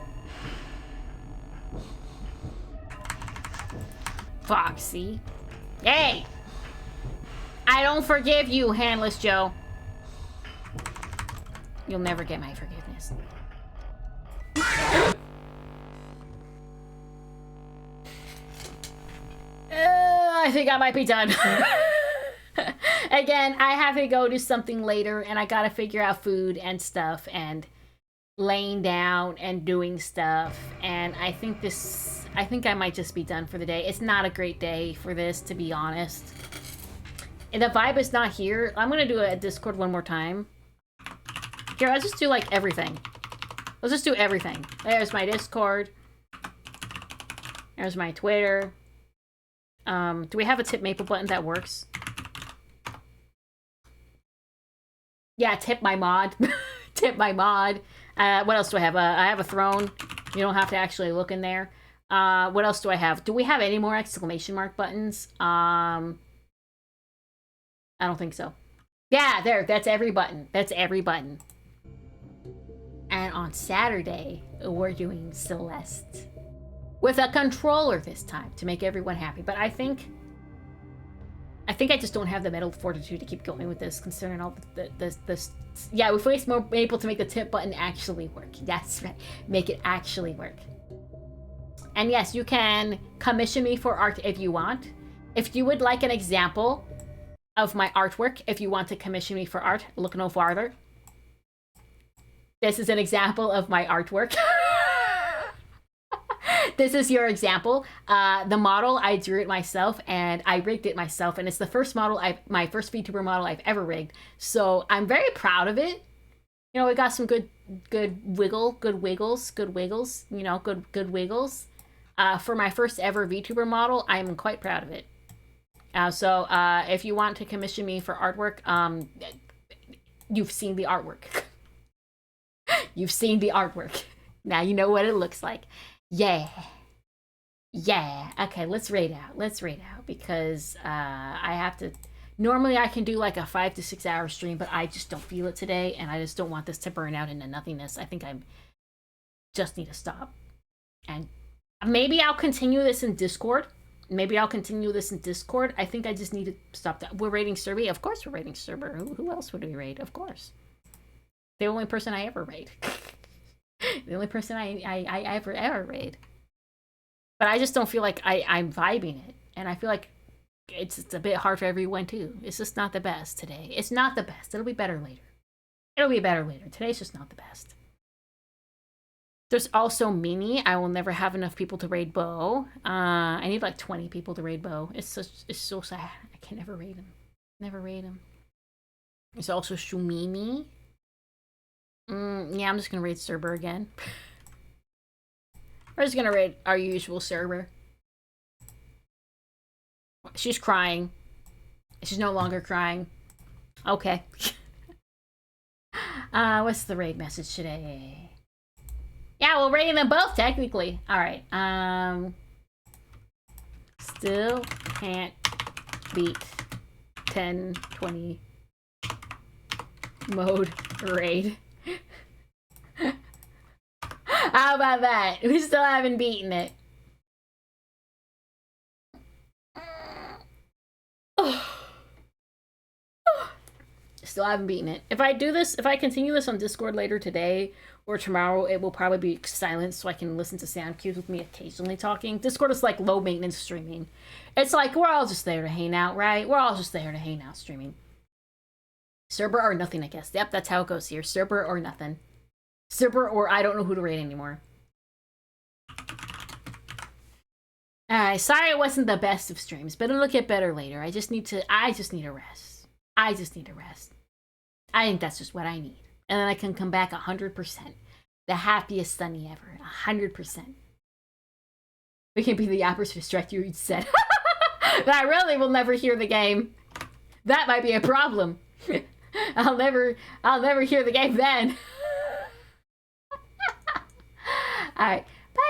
Foxy. Hey! I don't forgive you, Handless Joe. You'll never get my forgiveness. I think I might be done. Again, I have to go do something later, and I gotta figure out food and stuff, and laying down and doing stuff, and I think I might just be done for the day. It's not a great day for this, to be honest. And the vibe is not here. I'm gonna do a Discord one more time. Here, let's just do like everything. Let's just do everything. There's my Discord. There's my Twitter. Do we have a tip maple button that works? Yeah, tip my mod. Tip my mod. What else do I have? I have a throne. You don't have to actually look in there. What else do I have? Do we have any more exclamation mark buttons? I don't think so. Yeah, there. That's every button. That's every button. And on Saturday, we're doing Celeste. With a controller this time, to make everyone happy. But I think I just don't have the mental fortitude to keep going with this, considering all this. Yeah, if we're more able to make the tip button actually work. That's right. Make it actually work. And yes, you can commission me for art if you want. If you would like an example of my artwork, if you want to commission me for art, look no farther. This is an example of my artwork. This is your example. The model, I drew it myself and I rigged it myself, and it's the first model my first VTuber model I've ever rigged. So I'm very proud of it. You know, it got some good wiggles, you know, good wiggles. For my first ever VTuber model, I'm quite proud of it. So if you want to commission me for artwork, you've seen the artwork. You've seen the artwork. Now you know what it looks like. Yeah. Okay, let's raid out because I have to. Normally I can do like a 5 to 6 hour stream, but I just don't feel it today, and I just don't want this to burn out into nothingness. I think I just need to stop, and maybe I'll continue this in Discord Maybe I'll continue this in Discord. I think I just need to stop that. We're raiding Serby? Of course we're raiding Serber. Who else would we raid? Of course. The only person I ever raid. The only person I ever raid. But I just don't feel like I'm vibing it. And I feel like it's a bit hard for everyone too. It's just not the best today. It's not the best. It'll be better later. It'll be better later. Today's just not the best. There's also Mimi. I will never have enough people to raid Bo. I need like 20 people to raid Bo. It's so sad. I can never raid him. Never raid him. There's also Shumimi. Yeah, I'm just gonna raid Serber again. We're just gonna raid our usual server. She's crying. She's no longer crying. Okay. What's the raid message today? Yeah, we'll raid them both technically. Alright. Still can't beat 10-20 mode raid. How about that? We still haven't beaten it. Still haven't beaten it. If I do this, if I continue this on Discord later today or tomorrow, it will probably be silent so I can listen to sound cues with me occasionally talking. Discord is like low maintenance streaming. It's like we're all just there to hang out, right? We're all just there to hang out streaming. Server or nothing, I guess. Yep, that's how it goes here. Server or nothing. Server or I don't know who to raid anymore. Sorry it wasn't the best of streams, but it'll get better later. I just need a rest. I just need a rest. I think that's just what I need. And then I can come back 100%. The happiest Sunny ever. 100%. We can be the opposite of Stretch you said. But I really will never hear the game. That might be a problem. I'll never hear the game then. Alright. Bye.